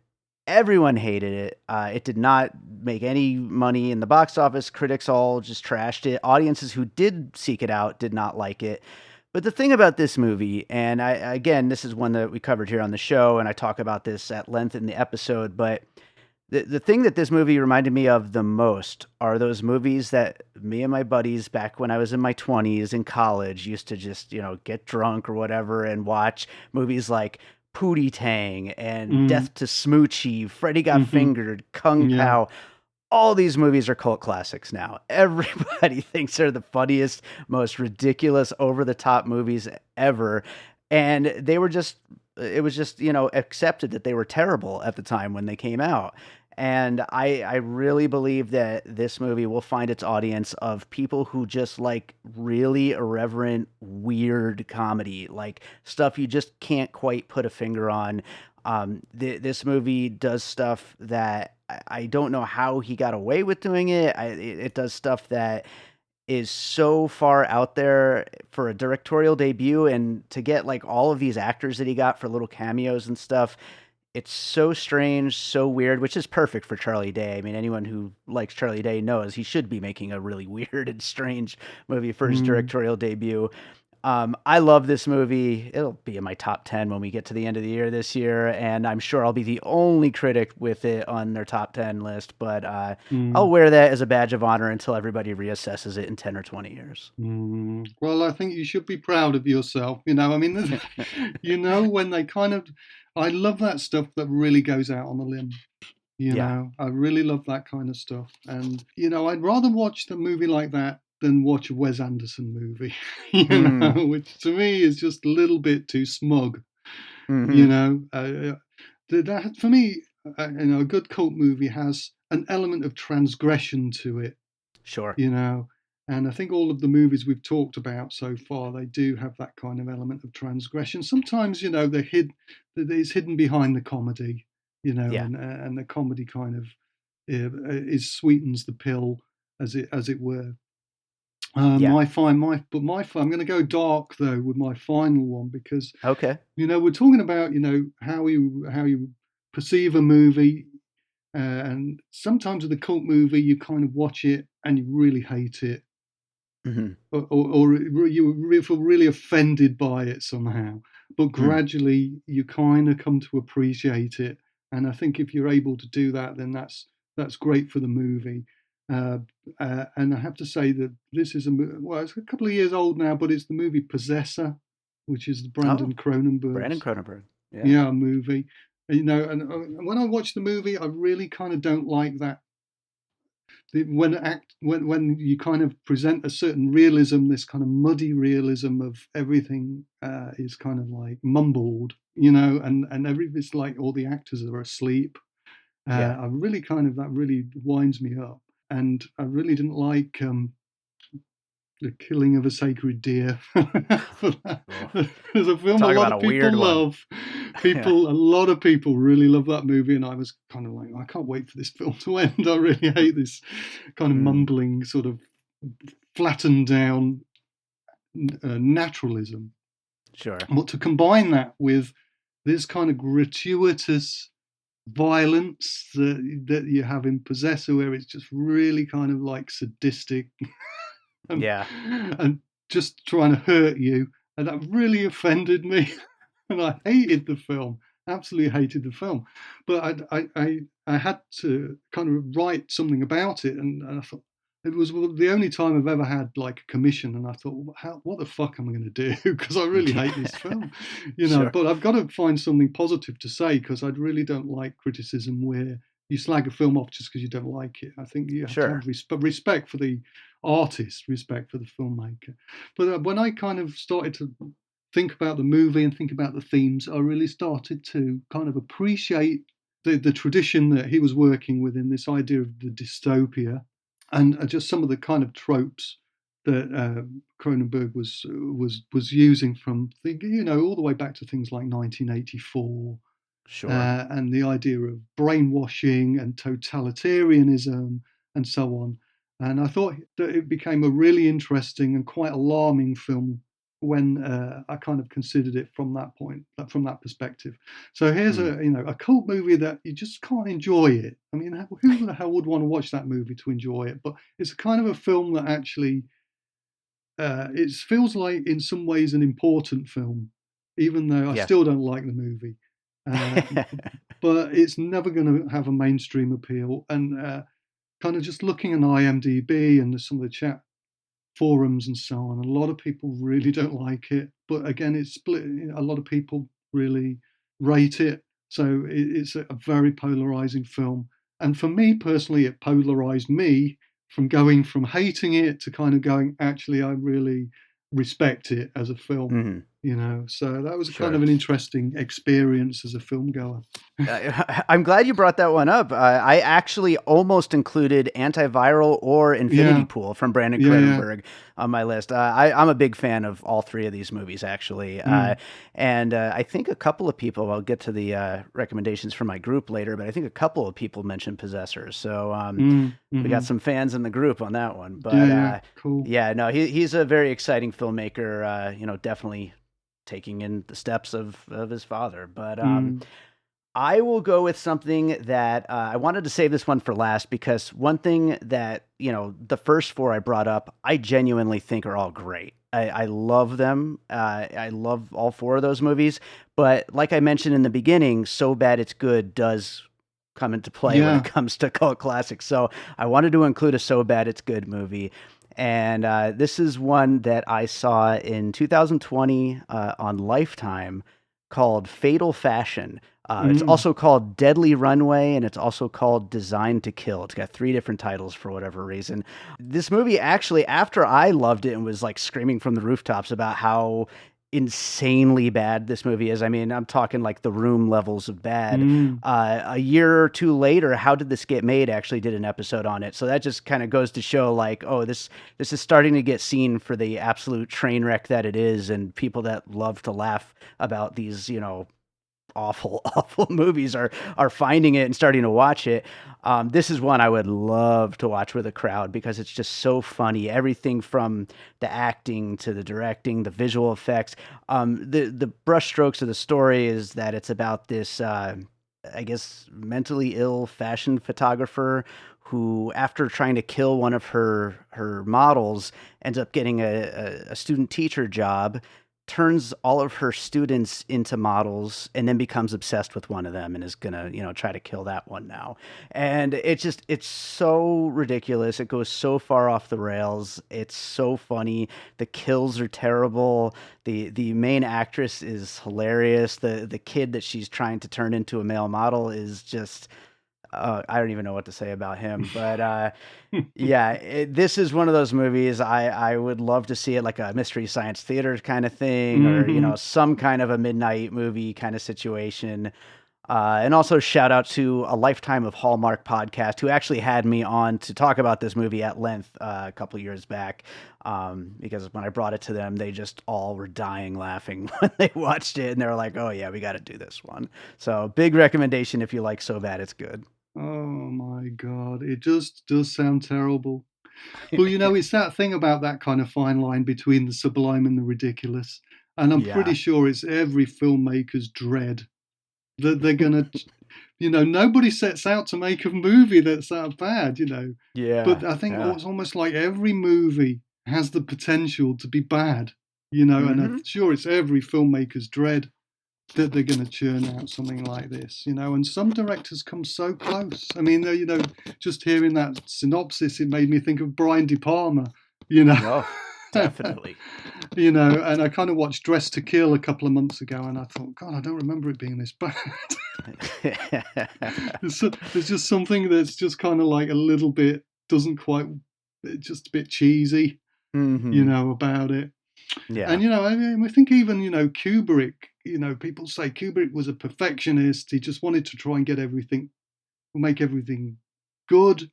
everyone hated it. It did not make any money in the box office. Critics all just trashed it. Audiences who did seek it out did not like it. But the thing about this movie, and again, this is one that we covered here on the show, and I talk about this at length in the episode, but the thing that this movie reminded me of the most are those movies that me and my buddies back when I was in my 20s in college used to just, get drunk or whatever and watch movies like Pootie Tang and Mm. Death to Smoochie, Freddy Got Mm-hmm. Fingered, Kung Yeah. Pao. All these movies are cult classics now. Everybody thinks they're the funniest, most ridiculous, over the top movies ever. And it was just, accepted that they were terrible at the time when they came out. And I really believe that this movie will find its audience of people who just like really irreverent, weird comedy, like stuff you just can't quite put a finger on. This movie does stuff that I don't know how he got away with doing it. It does stuff that is so far out there for a directorial debut, and to get like all of these actors that he got for little cameos and stuff. It's so strange, so weird, which is perfect for Charlie Day. I mean, anyone who likes Charlie Day knows he should be making a really weird and strange movie for his Mm. directorial debut. I love this movie. It'll be in my top 10 when we get to the end of the year this year, and I'm sure I'll be the only critic with it on their top 10 list, but I'll Mm. wear that as a badge of honor until everybody reassesses it in 10 or 20 years. Mm. Well, I think you should be proud of yourself. I mean, when they kind of, I love that stuff that really goes out on the limb. Yeah. I really love that kind of stuff. And, I'd rather watch the movie like that than watch a Wes Anderson movie, Mm. which to me is just a little bit too smug, you Hmm. know. That for me, a good cult movie has an element of transgression to it, Sure. you know. And I think all of the movies we've talked about so far, they do have that kind of element of transgression. Sometimes, it's hidden behind the comedy, Yeah. and the comedy kind of is sweetens the pill, as it were. Yeah. I'm going to go dark though with my final one because Okay. we're talking about how you perceive a movie, and sometimes with a cult movie you kind of watch it and you really hate it, Hmm. or you feel really offended by it somehow, but Mm. gradually you kind of come to appreciate it. And I think if you're able to do that, then that's great for the movie. Uh, and I have to say that this is well, it's a couple of years old now, but it's the movie Possessor, which is the Oh, Brandon Brandon Cronenberg's, Cronenberg. Yeah. yeah, movie. And when I watch the movie, I really kind of don't like that when you kind of present a certain realism, this kind of muddy realism of everything is kind of like mumbled, and it's like all the actors are asleep. Yeah. I really kind of that really winds me up. and I really didn't like the killing of a sacred deer. Oh, There's a film a talk lot about of a people weird one. love. Yeah. A lot of people really love that movie, and I was kind of like, I can't wait for this film to end. I really hate this kind of Mm, mumbling, sort of flattened down naturalism. sure. But to combine that with this kind of gratuitous violence that you have in Possessor, where it's just really kind of like sadistic and Yeah. and just trying to hurt you, and that really offended me, and I hated the film. Absolutely hated the film, but I had to kind of write something about it, and I thought it was the only time I've ever had like a commission, and I thought, what the fuck am I going to do? Because I really hate this film, Sure. But I've got to find something positive to say because I really don't like criticism where you slag a film off just because you don't like it. I think you have to have Sure. respect for the artist, respect for the filmmaker. But when I kind of started to think about the movie and think about the themes, I really started to kind of appreciate the tradition that he was working with in this idea of the dystopia and just some of the kind of tropes that Cronenberg was using from all the way back to things like 1984 Sure. and the idea of brainwashing and totalitarianism and so on. And I thought that it became a really interesting and quite alarming film when I kind of considered it from that point, from that perspective. So here's Mm. a cult movie that you just can't enjoy it. I mean, who the hell would want to watch that movie to enjoy it? But it's a kind of a film that actually it feels like in some ways an important film, even though I Yeah. still don't like the movie. Uh, but it's never going to have a mainstream appeal. And kind of just looking at IMDb and some of the chat forums and so on, a lot of people really don't like it. But again, it's split. A lot of people really rate it. So it's a very polarizing film. And for me personally, it polarized me from going from hating it to kind of going, actually, I really respect it as a film. Hmm. So that was kind Sure. of an interesting experience as a film goer. I'm glad you brought that one up. I actually almost included Antiviral or Infinity Yeah, Pool from Brandon yeah, yeah. Cronenberg on my list. I'm a big fan of all three of these movies, actually. Mm, And I think a couple of people, I'll get to the recommendations from my group later, but I think a couple of people mentioned Possessors. So we got mm-hmm. some fans in the group on that one. Yeah, But yeah, cool. yeah, no, he's a very exciting filmmaker, definitely taking in the steps of his father. But Mm, I will go with something that I wanted to save this one for last because one thing that, the first four I brought up, I genuinely think are all great. I love them. I love all four of those movies. But like I mentioned in the beginning, So Bad It's Good does come into play when it yeah. comes to cult classics. So I wanted to include a So Bad It's Good movie. And this is one that I saw in 2020 on Lifetime called Fatal Fashion. It's Mm, also called Deadly Runway, and it's also called Designed to Kill. It's got three different titles for whatever reason. This movie actually, after I loved it and was like screaming from the rooftops about how insanely bad this movie is. I mean, I'm talking like the Room levels of bad. mm, A year or two later, How Did This Get Made actually did an episode on it. So that just kind of goes to show like, oh, this is starting to get seen for the absolute train wreck that it is, and people that love to laugh about these, awful awful movies are finding it and starting to watch it. This is one I would love to watch with a crowd because it's just so funny, everything from the acting to the directing, the visual effects. The brush strokes of the story is that it's about this I guess mentally ill fashion photographer who, after trying to kill one of her models, ends up getting a student teacher job, turns all of her students into models, and then becomes obsessed with one of them and is gonna, try to kill that one now. And it's so ridiculous. It goes so far off the rails. It's so funny. The kills are terrible. The main actress is hilarious. The kid that she's trying to turn into a male model is just I don't even know what to say about him. But yeah, this is one of those movies I would love to see it like a Mystery Science Theater kind of thing, or mm-hmm. some kind of a midnight movie kind of situation. And also shout out to a Lifetime of Hallmark podcast who actually had me on to talk about this movie at length a couple years back. Because when I brought it to them, they just all were dying laughing when they watched it, and they were like, "Oh yeah, we got to do this one." So big recommendation if you like So Bad It's Good. Oh my God, it just does sound terrible. Well, it's that thing about that kind of fine line between the sublime and the ridiculous. And I'm pretty Yeah. sure it's every filmmaker's dread that they're going to, nobody sets out to make a movie that's that bad. Yeah. But I think Yeah. it's almost like every movie has the potential to be bad, and I'm Hmm. sure it's every filmmaker's dread that they're going to churn out something like this. And some directors come so close. I mean, just hearing that synopsis, it made me think of Brian De Palma, you know. Oh, definitely. And I kind of watched Dress to Kill a couple of months ago, and I thought, God, I don't remember it being this bad. There's just something that's just kind of like a little bit, doesn't quite, just a bit cheesy, Hmm. about it. Yeah. And I think even Kubrick. People say Kubrick was a perfectionist. He just wanted to try and make everything good.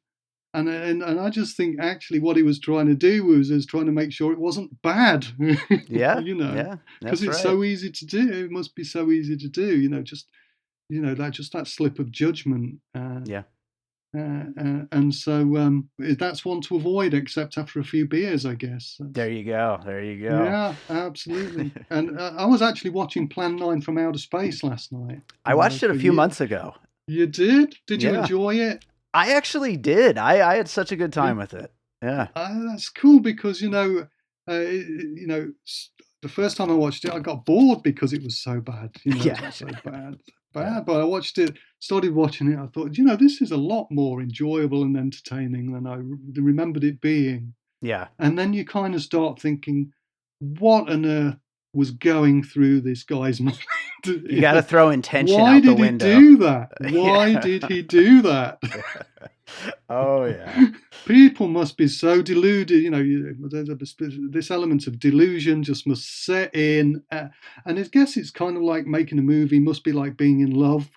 And I just think actually what he was trying to do was trying to make sure it wasn't bad. Yeah. Yeah. Because That's it's right. so easy to do. It must be so easy to do. Just that slip of judgment. Yeah. And so that's one to avoid, except after a few beers, I guess. There you go. There you go. Yeah, absolutely. And I was actually watching Plan 9 from Outer Space last night. I watched it a For few you. months ago. You did? Did you Yeah. enjoy it? I actually did. I had such a good time with it. Yeah. That's cool because the first time I watched it, I got bored because it was so bad. It Yeah. was so bad, Yeah. bad. But I started watching it. I thought, this is a lot more enjoyable and entertaining than I remembered it being. Yeah. And then you kind of start thinking, what on earth was going through this guy's mind? You got to throw intention Why out the did he window. do that? Why Yeah. did he do that? Oh, yeah. People must be so deluded. This element of delusion just must set in. And I guess it's kind of like making a movie must be like being in love.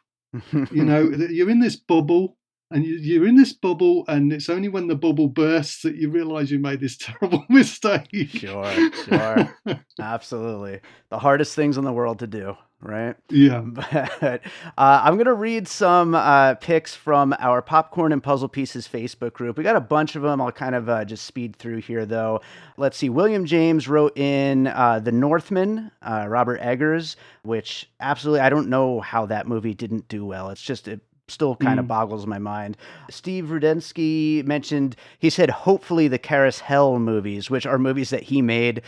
You're in this bubble. And you're in this bubble, and it's only when the bubble bursts that you realize you made this terrible mistake. Sure. Sure. Absolutely. The hardest things in the world to do, right? Yeah. But I'm going to read some picks from our Popcorn and Puzzle Pieces Facebook group. We got a bunch of them. I'll kind of just speed through here, though. Let's see. William James wrote in The Northman, Robert Eggers, which absolutely, I don't know how that movie didn't do well. It's just, it still kind of boggles my mind. Steve Rudensky mentioned, he said, hopefully the Karis Hell movies, which are movies that he made,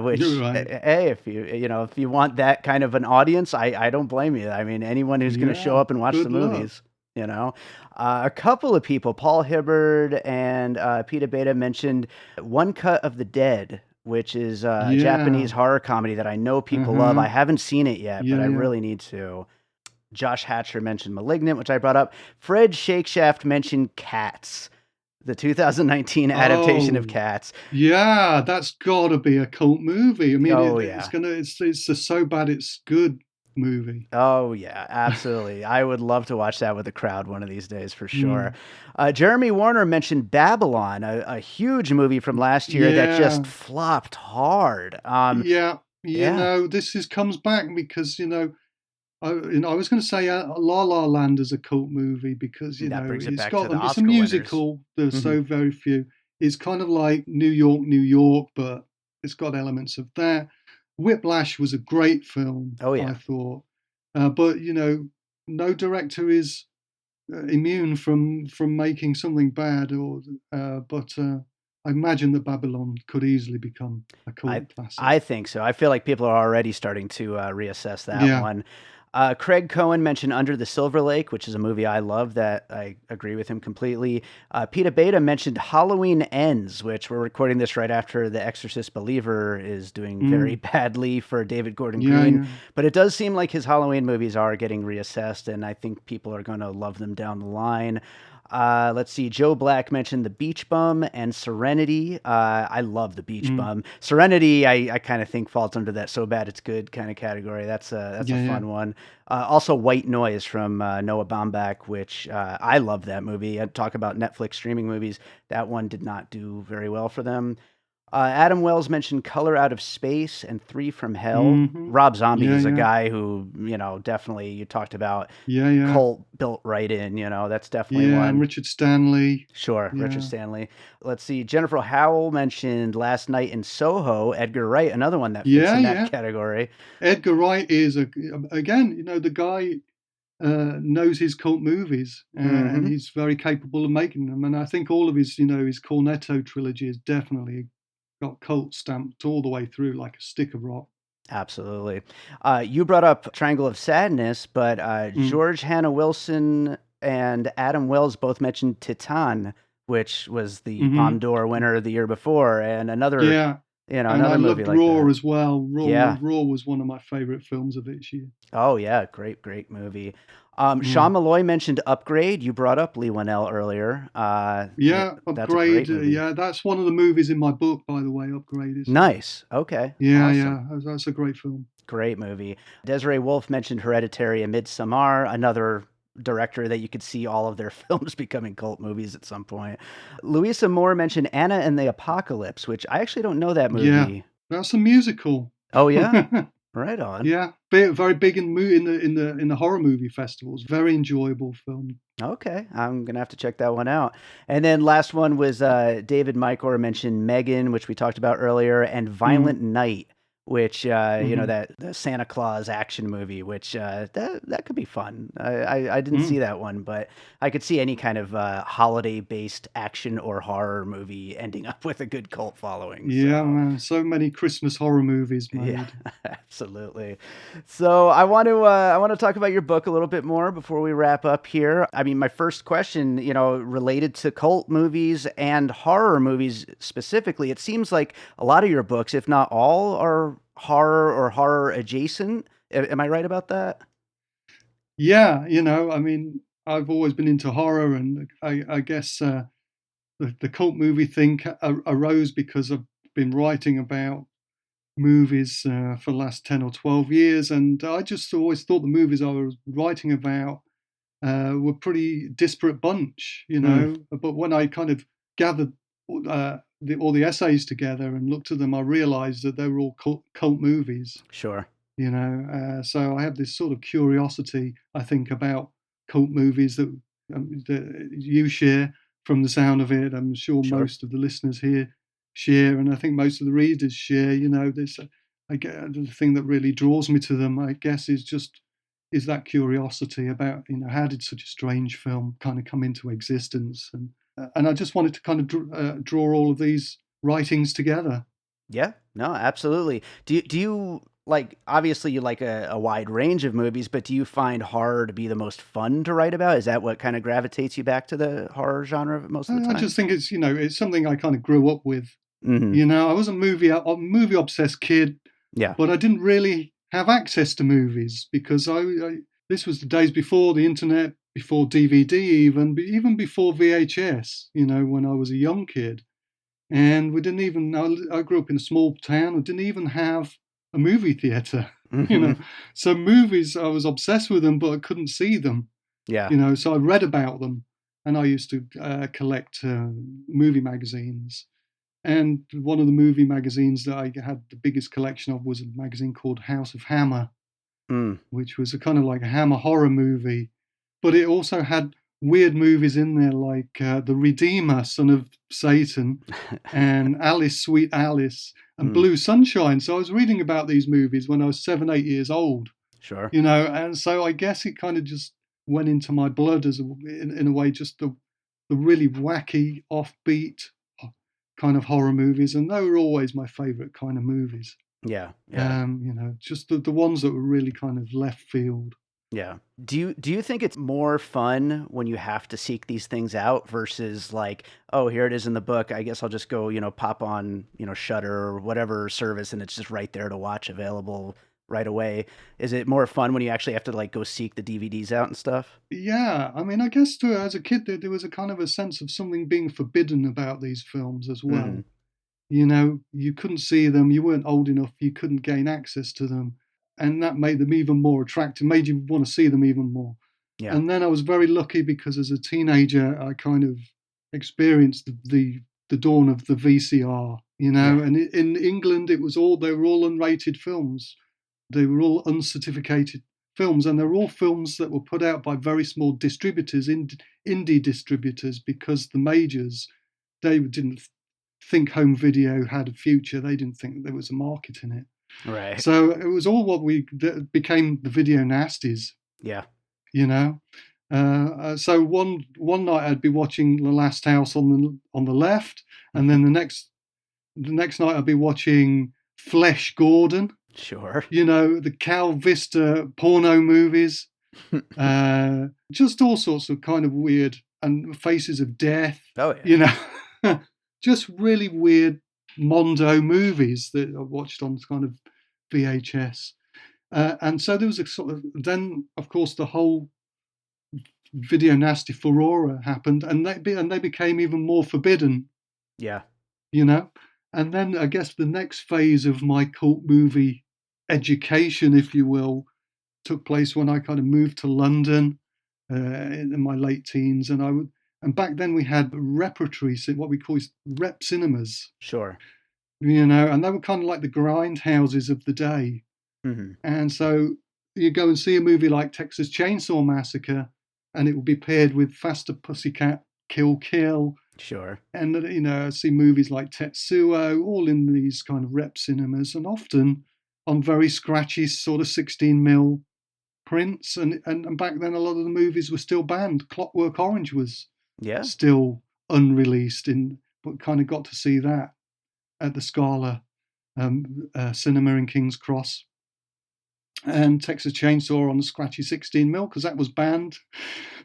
which, Right. hey, if you want that kind of an audience, I don't blame you. I mean, anyone who's going to show Yeah. up and watch the Good luck. movies, a couple of people, Paul Hibbard and Peter Beta mentioned One Cut of the Dead, which is a Japanese horror comedy that I know people love. I haven't seen it yet, but I really need to. Josh Hatcher mentioned Malignant, which I brought up. Fred Shakeshaft mentioned Cats, the 2019 adaptation of Cats. Yeah, that's got to be a cult movie. I mean, Yeah. it's a so bad it's good movie. Oh, yeah, absolutely. I would love to watch that with a crowd one of these days for sure. Jeremy Warner mentioned Babylon, a huge movie from last year that just flopped hard. This comes back because I was going to say La La Land is a cult movie because That brings it it's back to the it's a Oscar winners. musical. There's so very few. It's kind of like New York, New York, but it's got elements of that. Whiplash was a great film. Oh, yeah. I thought, but no director is immune from making something bad. But I imagine that Babylon could easily become a cult classic. I think so. I feel like people are already starting to reassess that one. Craig Cohen mentioned Under the Silver Lake, which is a movie I love that I agree with him completely. Peter Beta mentioned Halloween Ends, which we're recording this right after The Exorcist Believer is doing very badly for David Gordon Green. But it does seem like his Halloween movies are getting reassessed, and I think people are going to love them down the line. Let's see. Joe Black mentioned The Beach Bum and Serenity. I love The Beach Mm, Bum. Serenity, I kind of think falls under that so bad it's good kind of category. That's a yeah, yeah. fun one. Also, White Noise from Noah Baumbach, which I love that movie. Talk about Netflix streaming movies. That one did not do very well for them. Adam Wells mentioned Color Out of Space and Three from Hell. Hmm. Rob Zombie Yeah, is a yeah. guy who, definitely you talked about Yeah, yeah. cult built right in, that's definitely Yeah, and one. Richard Stanley. Sure, Richard Yeah. Stanley. Let's see. Jennifer Howell mentioned Last Night in Soho. Edgar Wright, another one that fits Yeah, in that yeah. category. Edgar Wright is again, the guy knows his cult movies, and Hmm. he's very capable of making them. And I think all of his Cornetto trilogy has definitely got cult stamped all the way through like a stick of rock. Absolutely. You brought up Triangle of Sadness, but Mm. George Hannah Wilson and Adam Wells both mentioned Titan, which was the Palme Hmm. d'Or winner the year before, and Yeah, and I another movie loved like Raw that. as well. Raw, Yeah. Raw was one of my favorite films of this year. Oh yeah, great, great movie. Mm. Sean Malloy mentioned Upgrade. You brought up Lee Winnell earlier. Yeah, That's a great Upgrade. movie. Yeah, that's one of the movies in my book, by the way. Upgrade is. Nice. Okay. Yeah, Awesome. yeah, that's a great film. Great movie. Desiree Wolf mentioned Hereditary and Midsommar, another director that you could see all of their films becoming cult movies at some point. Louisa Moore mentioned Anna and the Apocalypse, which I actually don't know that Yeah, movie. that's a musical. Oh yeah? Right on. Yeah, very big in the horror movie festivals. Very enjoyable film. Okay, I'm gonna have to check that one out. And then last one was David Micor mentioned Megan, which we talked about earlier, and Mm, Violent Night, which hmm. that the Santa Claus action movie, which that could be fun. I didn't see Mm. that one, but I could see any kind of holiday based action or horror movie ending up with a good cult following. Yeah, So man. So many Christmas horror movies yeah, made. absolutely. So I want to talk about your book a little bit more before we wrap up here. I mean, my first question, related to cult movies and horror movies specifically. It seems like a lot of your books, if not all, are horror or horror adjacent. Am I right about that? Yeah, I mean, I've always been into horror, and I guess the cult movie thing arose because I've been writing about movies for the last 10 or 12 years, and I just always thought the movies I was writing about were pretty disparate bunch. Mm, But when I kind of gathered all the essays together and looked at them, I realized that they were all cult movies. sure. So I have this sort of curiosity, I think, about cult movies that you share from the sound of it. I'm sure Sure. most of the listeners here share, and I think most of the readers share. This I get the thing that really draws me to them, I guess, is that curiosity about how did such a strange film kind of come into existence, and I just wanted to kind of draw all of these writings together. Yeah, no, absolutely. Do you like, obviously you like a wide range of movies, but do you find horror to be the most fun to write about? Is that what kind of gravitates you back to the horror genre most of the I time? just think it's something I kind of grew up with. Hmm. I was a movie obsessed kid, Yeah. but I didn't really have access to movies because this was the days before the internet, before DVD, even before VHS. When I was a young kid, and we didn't even. I grew up in a small town. We didn't even have a movie theater. You Hmm. know, so movies I was obsessed with them, but I couldn't see them. Yeah. So I read about them, and I used to collect movie magazines. And one of the movie magazines that I had the biggest collection of was a magazine called House of Hammer, Mm. which was a kind of like a Hammer horror movie. But it also had weird movies in there like The Redeemer, Son of Satan, and Alice, Sweet Alice, and Mm. Blue Sunshine. So I was reading about these movies when I was 7, 8 years old, Sure. and so I guess it kind of just went into my blood in a way, just the really wacky, offbeat kind of horror movies, and they were always my favorite kind of movies. Yeah. Yeah. Just the ones that were really kind of left field. Yeah. Do you think it's more fun when you have to seek these things out versus like, oh, here it is in the book. I guess I'll just go, pop on, Shutter or whatever service and it's just right there to watch available right away. Is it more fun when you actually have to like go seek the DVDs out and stuff? Yeah, I mean, I guess as a kid, there was a kind of a sense of something being forbidden about these films as Hmm. well. You know, you couldn't see them, you weren't old enough, you couldn't gain access to them, and that made them even more attractive, made you want to see them even more. Yeah. And then I was very lucky because as a teenager, I kind of experienced the dawn of the VCR, you know, Yeah. and in England, they were all unrated films. They were all uncertificated films, and they're all films that were put out by very small distributors, indie distributors, because the majors, they didn't think home video had a future. They didn't think there was a market in it. Right. So it was all what we that became the video nasties, Yeah. you know. So one night I'd be watching The Last House on the left, and then the next night I'd be watching Flesh Gordon. Sure. You know, the Cal Vista porno movies, just all sorts of kind of weird, and Faces of Death. Oh You yeah. know, just really weird Mondo movies that I watched on kind of VHS. And so there was a sort of then, of course, the whole video nasty furore happened, and they became even more forbidden. Yeah. You know, and then I guess the next phase of my cult movie education, if you will, took place when I kind of moved to London in my late teens, and back then we had repertory, what we call rep cinemas, Sure. you know, and they were kind of like the grind houses of the day. Hmm. And so you go and see a movie like Texas Chainsaw Massacre, and it will be paired with Faster Pussycat, Kill Kill, Sure. and you know, I see movies like Tetsuo, all in these kind of rep cinemas, and often on very scratchy sort of 16 mil prints. And back then, a lot of the movies were still banned. Clockwork Orange was Yeah. still unreleased, but kind of got to see that at the Scala cinema in King's Cross, and Texas Chainsaw on the scratchy 16 mil because that was banned.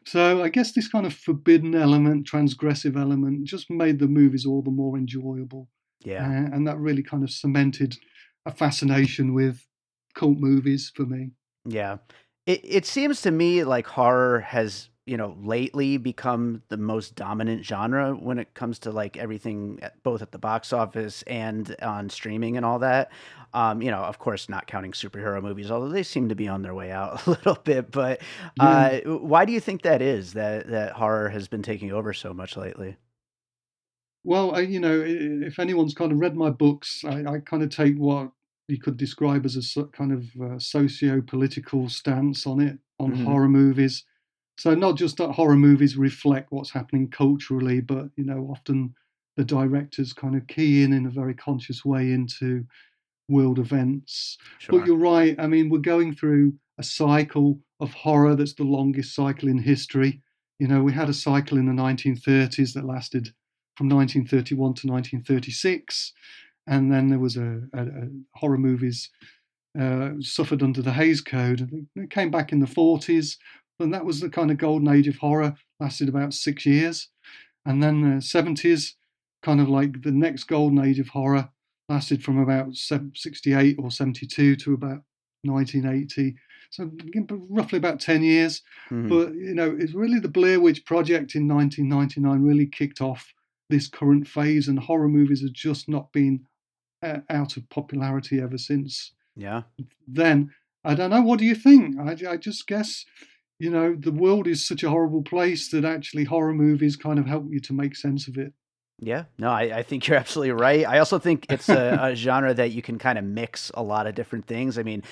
So I guess this kind of forbidden element, transgressive element, just made the movies all the more enjoyable, Yeah. and that really kind of cemented a fascination with cult movies for me. Yeah. It seems to me like horror has, lately become the most dominant genre when it comes to like everything both at the box office and on streaming and all that. Of course, not counting superhero movies, although they seem to be on their way out a little bit. But Yeah. why do you think that is that horror has been taking over so much lately? Well, you know, if anyone's kind of read my books, I kind of take what you could describe as a kind of socio-political stance on it, on Hmm. horror movies. So not just that horror movies reflect what's happening culturally, but you know, often the directors kind of key in a very conscious way into world events. But Sure. you're right. I mean, we're going through a cycle of horror that's the longest cycle in history. You know, we had a cycle in the 1930s that lasted from 1931 to 1936. And then there was a horror movies suffered under the Hays Code. They came back in the 40s, and that was the kind of golden age of horror, lasted about 6 years. And then the 70s, kind of like the next golden age of horror, lasted from about 68 or 72 to about 1980. So roughly about 10 years. Hmm. But, you know, it's really the Blair Witch Project in 1999 really kicked off this current phase, and horror movies have just not been out of popularity ever since Yeah. then. I don't know. What do you think? I just guess, you know, the world is such a horrible place that actually horror movies kind of help you to make sense of it. Yeah, no, I think you're absolutely right. I also think it's a genre that you can kind of mix a lot of different things. I mean,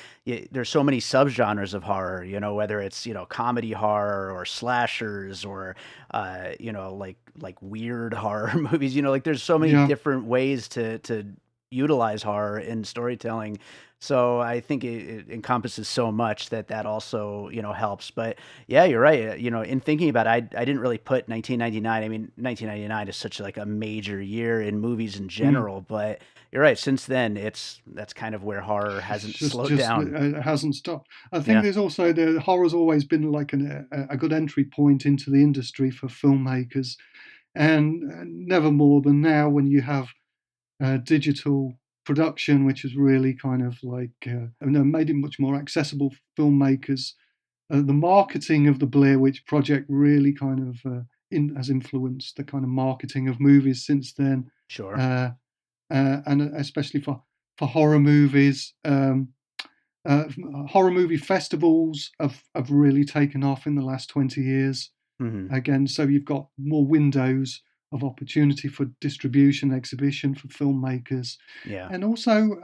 there's so many subgenres of horror, whether it's, comedy horror or slashers or, like weird horror movies, like there's so many Yeah, different ways to utilize horror in storytelling. So I think it encompasses so much that also, helps. But yeah, you're right. In thinking about it, I didn't really put 1999. I mean, 1999 is such like a major year in movies in mm. general. But you're right. Since then, that's kind of where horror hasn't slowed just down. hasn't stopped. I think Yeah. there's also the horror's always been like a good entry point into the industry for filmmakers, and never more than now when you have digital production, which has really kind of made it much more accessible for filmmakers. The marketing of the Blair Witch Project really kind of has influenced the kind of marketing of movies since then. Sure. And especially for horror movies. Horror movie festivals have really taken off in the last 20 years. Mm-hmm. Again, so you've got more windows of opportunity for distribution, exhibition for filmmakers. Yeah. And also,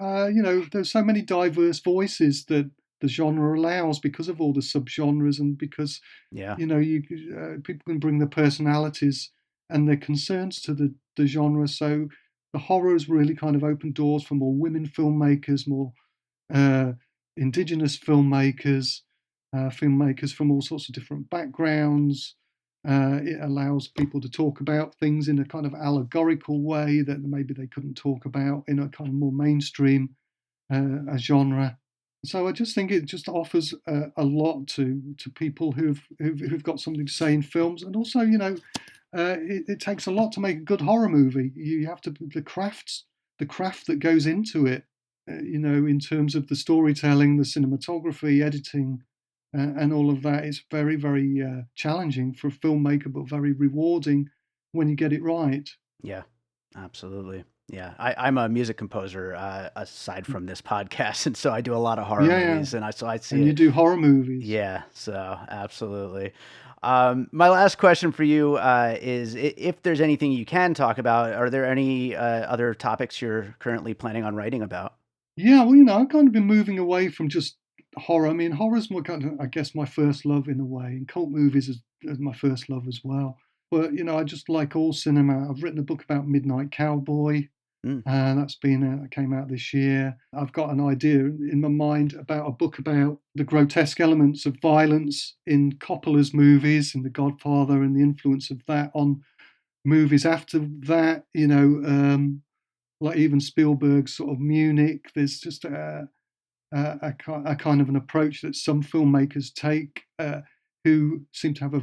there's so many diverse voices that the genre allows because of all the subgenres and because, people can bring their personalities and their concerns to the genre. So the horror has really kind of opened doors for more women filmmakers, more indigenous filmmakers, filmmakers from all sorts of different backgrounds. It allows people to talk about things in a kind of allegorical way that maybe they couldn't talk about in a kind of more mainstream genre. So I just think it just offers a lot to people who've got something to say in films, and also it takes a lot to make a good horror movie. You have to the craft that goes into it. In terms of the storytelling, the cinematography, editing, and all of that, it's very, very challenging for a filmmaker, but very rewarding when you get it right. Yeah, absolutely. Yeah, I'm a music composer aside from this podcast, and so I do a lot of horror movies, and I see. And you do horror movies. Yeah, so absolutely. My last question for you is, if there's anything you can talk about, are there any other topics you're currently planning on writing about? Yeah, well, I've kind of been moving away from just horror. I mean, horror's more kind of, I guess, my first love in a way, and cult movies is my first love as well. But, I just like all cinema. I've written a book about Midnight Cowboy. That came out this year. I've got an idea in my mind about a book about the grotesque elements of violence in Coppola's movies, in The Godfather, and the influence of that on movies after that. Like even Spielberg's sort of Munich. There's just a kind of an approach that some filmmakers take who seem to have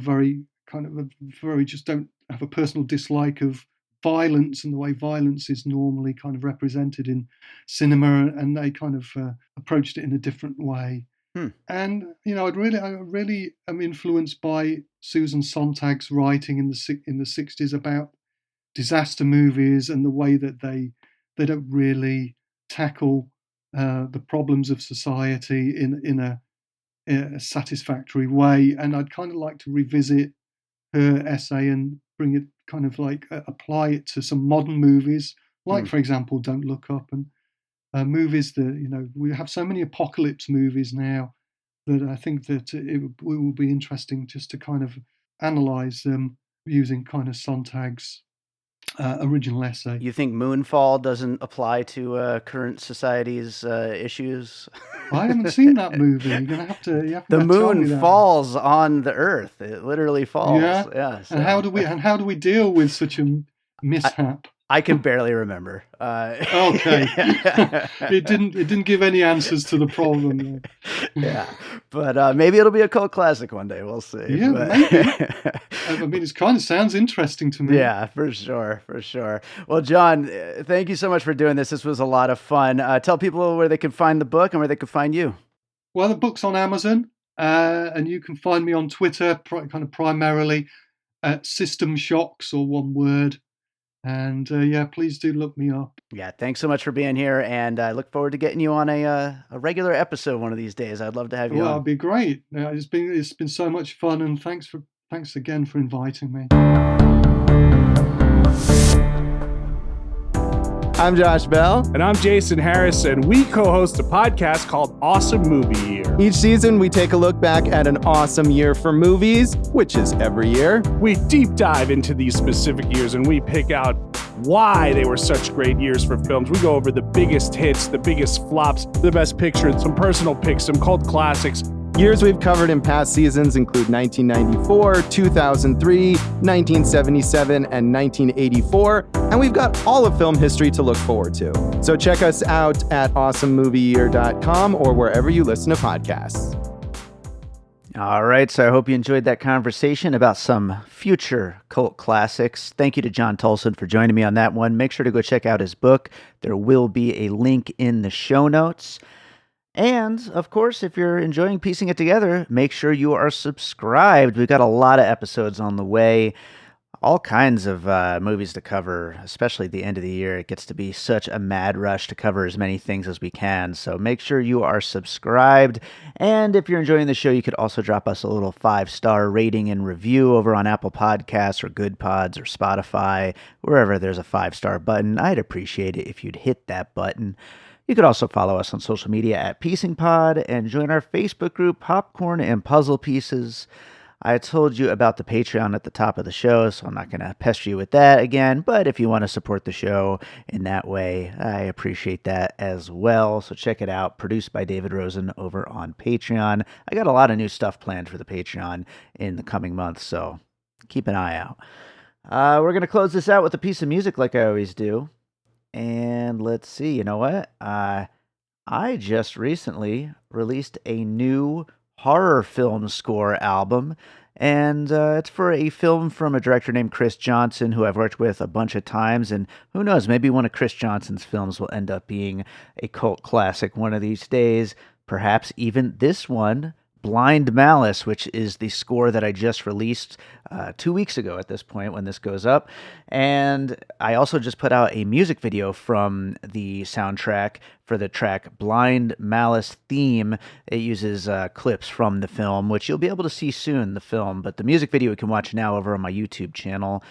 just don't have a personal dislike of violence and the way violence is normally kind of represented in cinema, and they kind of approached it in a different way. And I really am influenced by Susan Sontag's writing in the 60s about disaster movies and the way that they don't really tackle the problems of society in a satisfactory way. And I'd kind of like to revisit her essay and bring it kind of like apply it to some modern movies, like for example, Don't Look Up, and movies that we have so many apocalypse movies now that I think that it will be interesting just to kind of analyze them using kind of Sontag's original essay. You think Moonfall doesn't apply to current society's issues? I haven't seen that movie. You're gonna have to. The moon falls on the earth. It literally falls. Yeah. So. And how do we deal with such a mishap? I can barely remember. Okay. It didn't give any answers to the problem. Yeah, but maybe it'll be a cult classic one day. We'll see. Yeah, maybe. I mean, it kind of sounds interesting to me. Yeah, for sure. Well, Jon, thank you so much for doing this. This was a lot of fun. Tell people where they can find the book and where they can find you. Well, the book's on Amazon, and you can find me on Twitter, kind of primarily at System Shocks, or one word. And please do look me up. Yeah, thanks so much for being here, and I look forward to getting you on a regular episode one of these days. I'd love to have you on. That'd be great. It's been so much fun, and thanks again for inviting me. I'm Josh Bell. And I'm Jason Harris, and we co-host a podcast called Awesome Movie Year. Each season, we take a look back at an awesome year for movies, which is every year. We deep dive into these specific years, and we pick out why they were such great years for films. We go over the biggest hits, the biggest flops, the best picture, some personal picks, some cult classics. Years we've covered in past seasons include 1994, 2003, 1977, and 1984, and we've got all of film history to look forward to. So check us out at awesomemovieyear.com or wherever you listen to podcasts. All right, so I hope you enjoyed that conversation about some future cult classics. Thank you to Jon Towlson for joining me on that one. Make sure to go check out his book. There will be a link in the show notes. And of course, if you're enjoying piecing it together, make sure you are subscribed. We've got a lot of episodes on the way, all kinds of movies to cover, especially at the end of the year. It gets to be such a mad rush to cover as many things as we can. So make sure you are subscribed. And if you're enjoying the show, you could also drop us a little 5-star rating and review over on Apple Podcasts or Good Pods or Spotify, wherever there's a 5-star button. I'd appreciate it if you'd hit that button. You could also follow us on social media at PiecingPod and join our Facebook group, Popcorn and Puzzle Pieces. I told you about the Patreon at the top of the show, so I'm not going to pester you with that again. But if you want to support the show in that way, I appreciate that as well. So check it out. Produced by David Rosen over on Patreon. I got a lot of new stuff planned for the Patreon in the coming months, so keep an eye out. We're going to close this out with a piece of music like I always do. And let's see, you know what? I just recently released a new horror film score album, and it's for a film from a director named Chris Johnson, who I've worked with a bunch of times, and who knows, maybe one of Chris Johnson's films will end up being a cult classic one of these days, perhaps even this one, Blind Malice, which is the score that I just released 2 weeks ago at this point when this goes up. And I also just put out a music video from the soundtrack for the track Blind Malice Theme. It uses clips from the film, which you'll be able to see soon, the film. But the music video you can watch now over on my YouTube channel.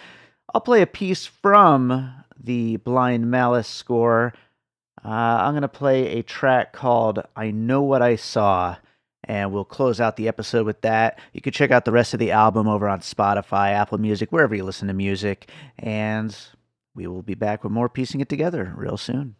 I'll play a piece from the Blind Malice score. I'm going to play a track called I Know What I Saw. And we'll close out the episode with that. You can check out the rest of the album over on Spotify, Apple Music, wherever you listen to music. And we will be back with more piecing it together real soon.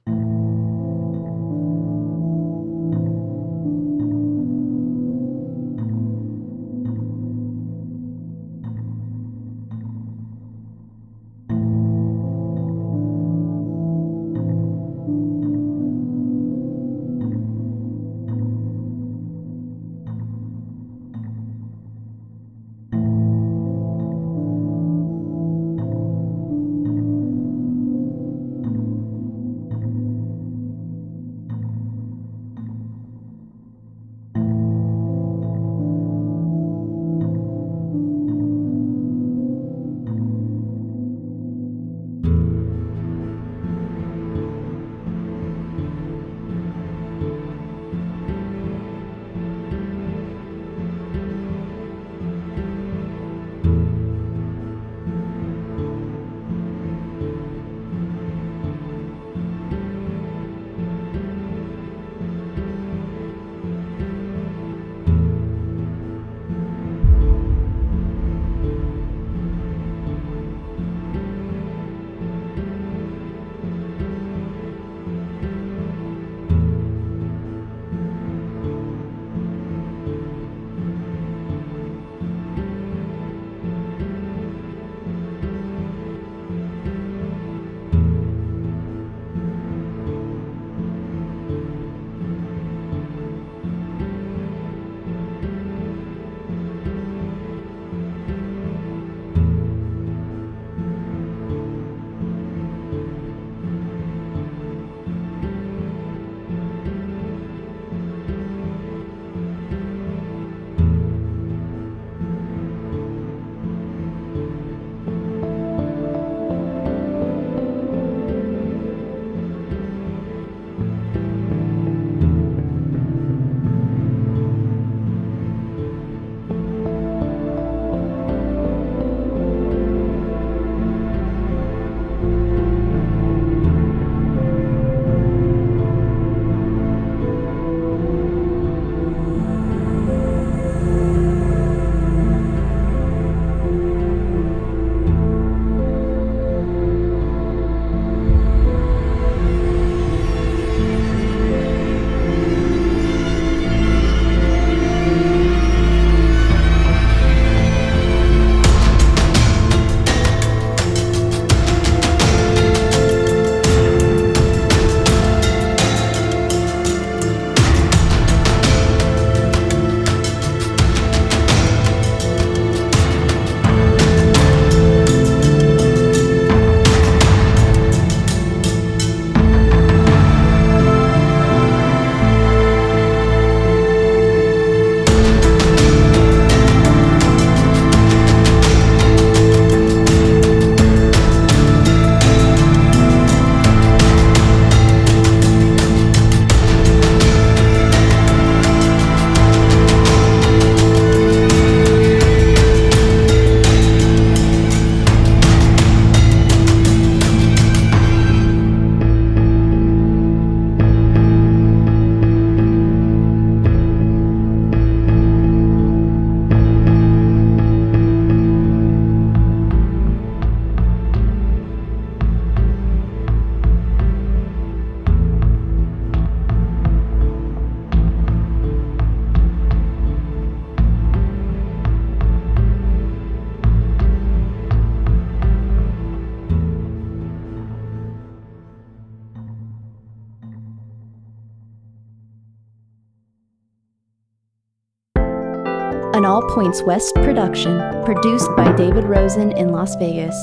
An All Points West production, produced by David Rosen in Las Vegas.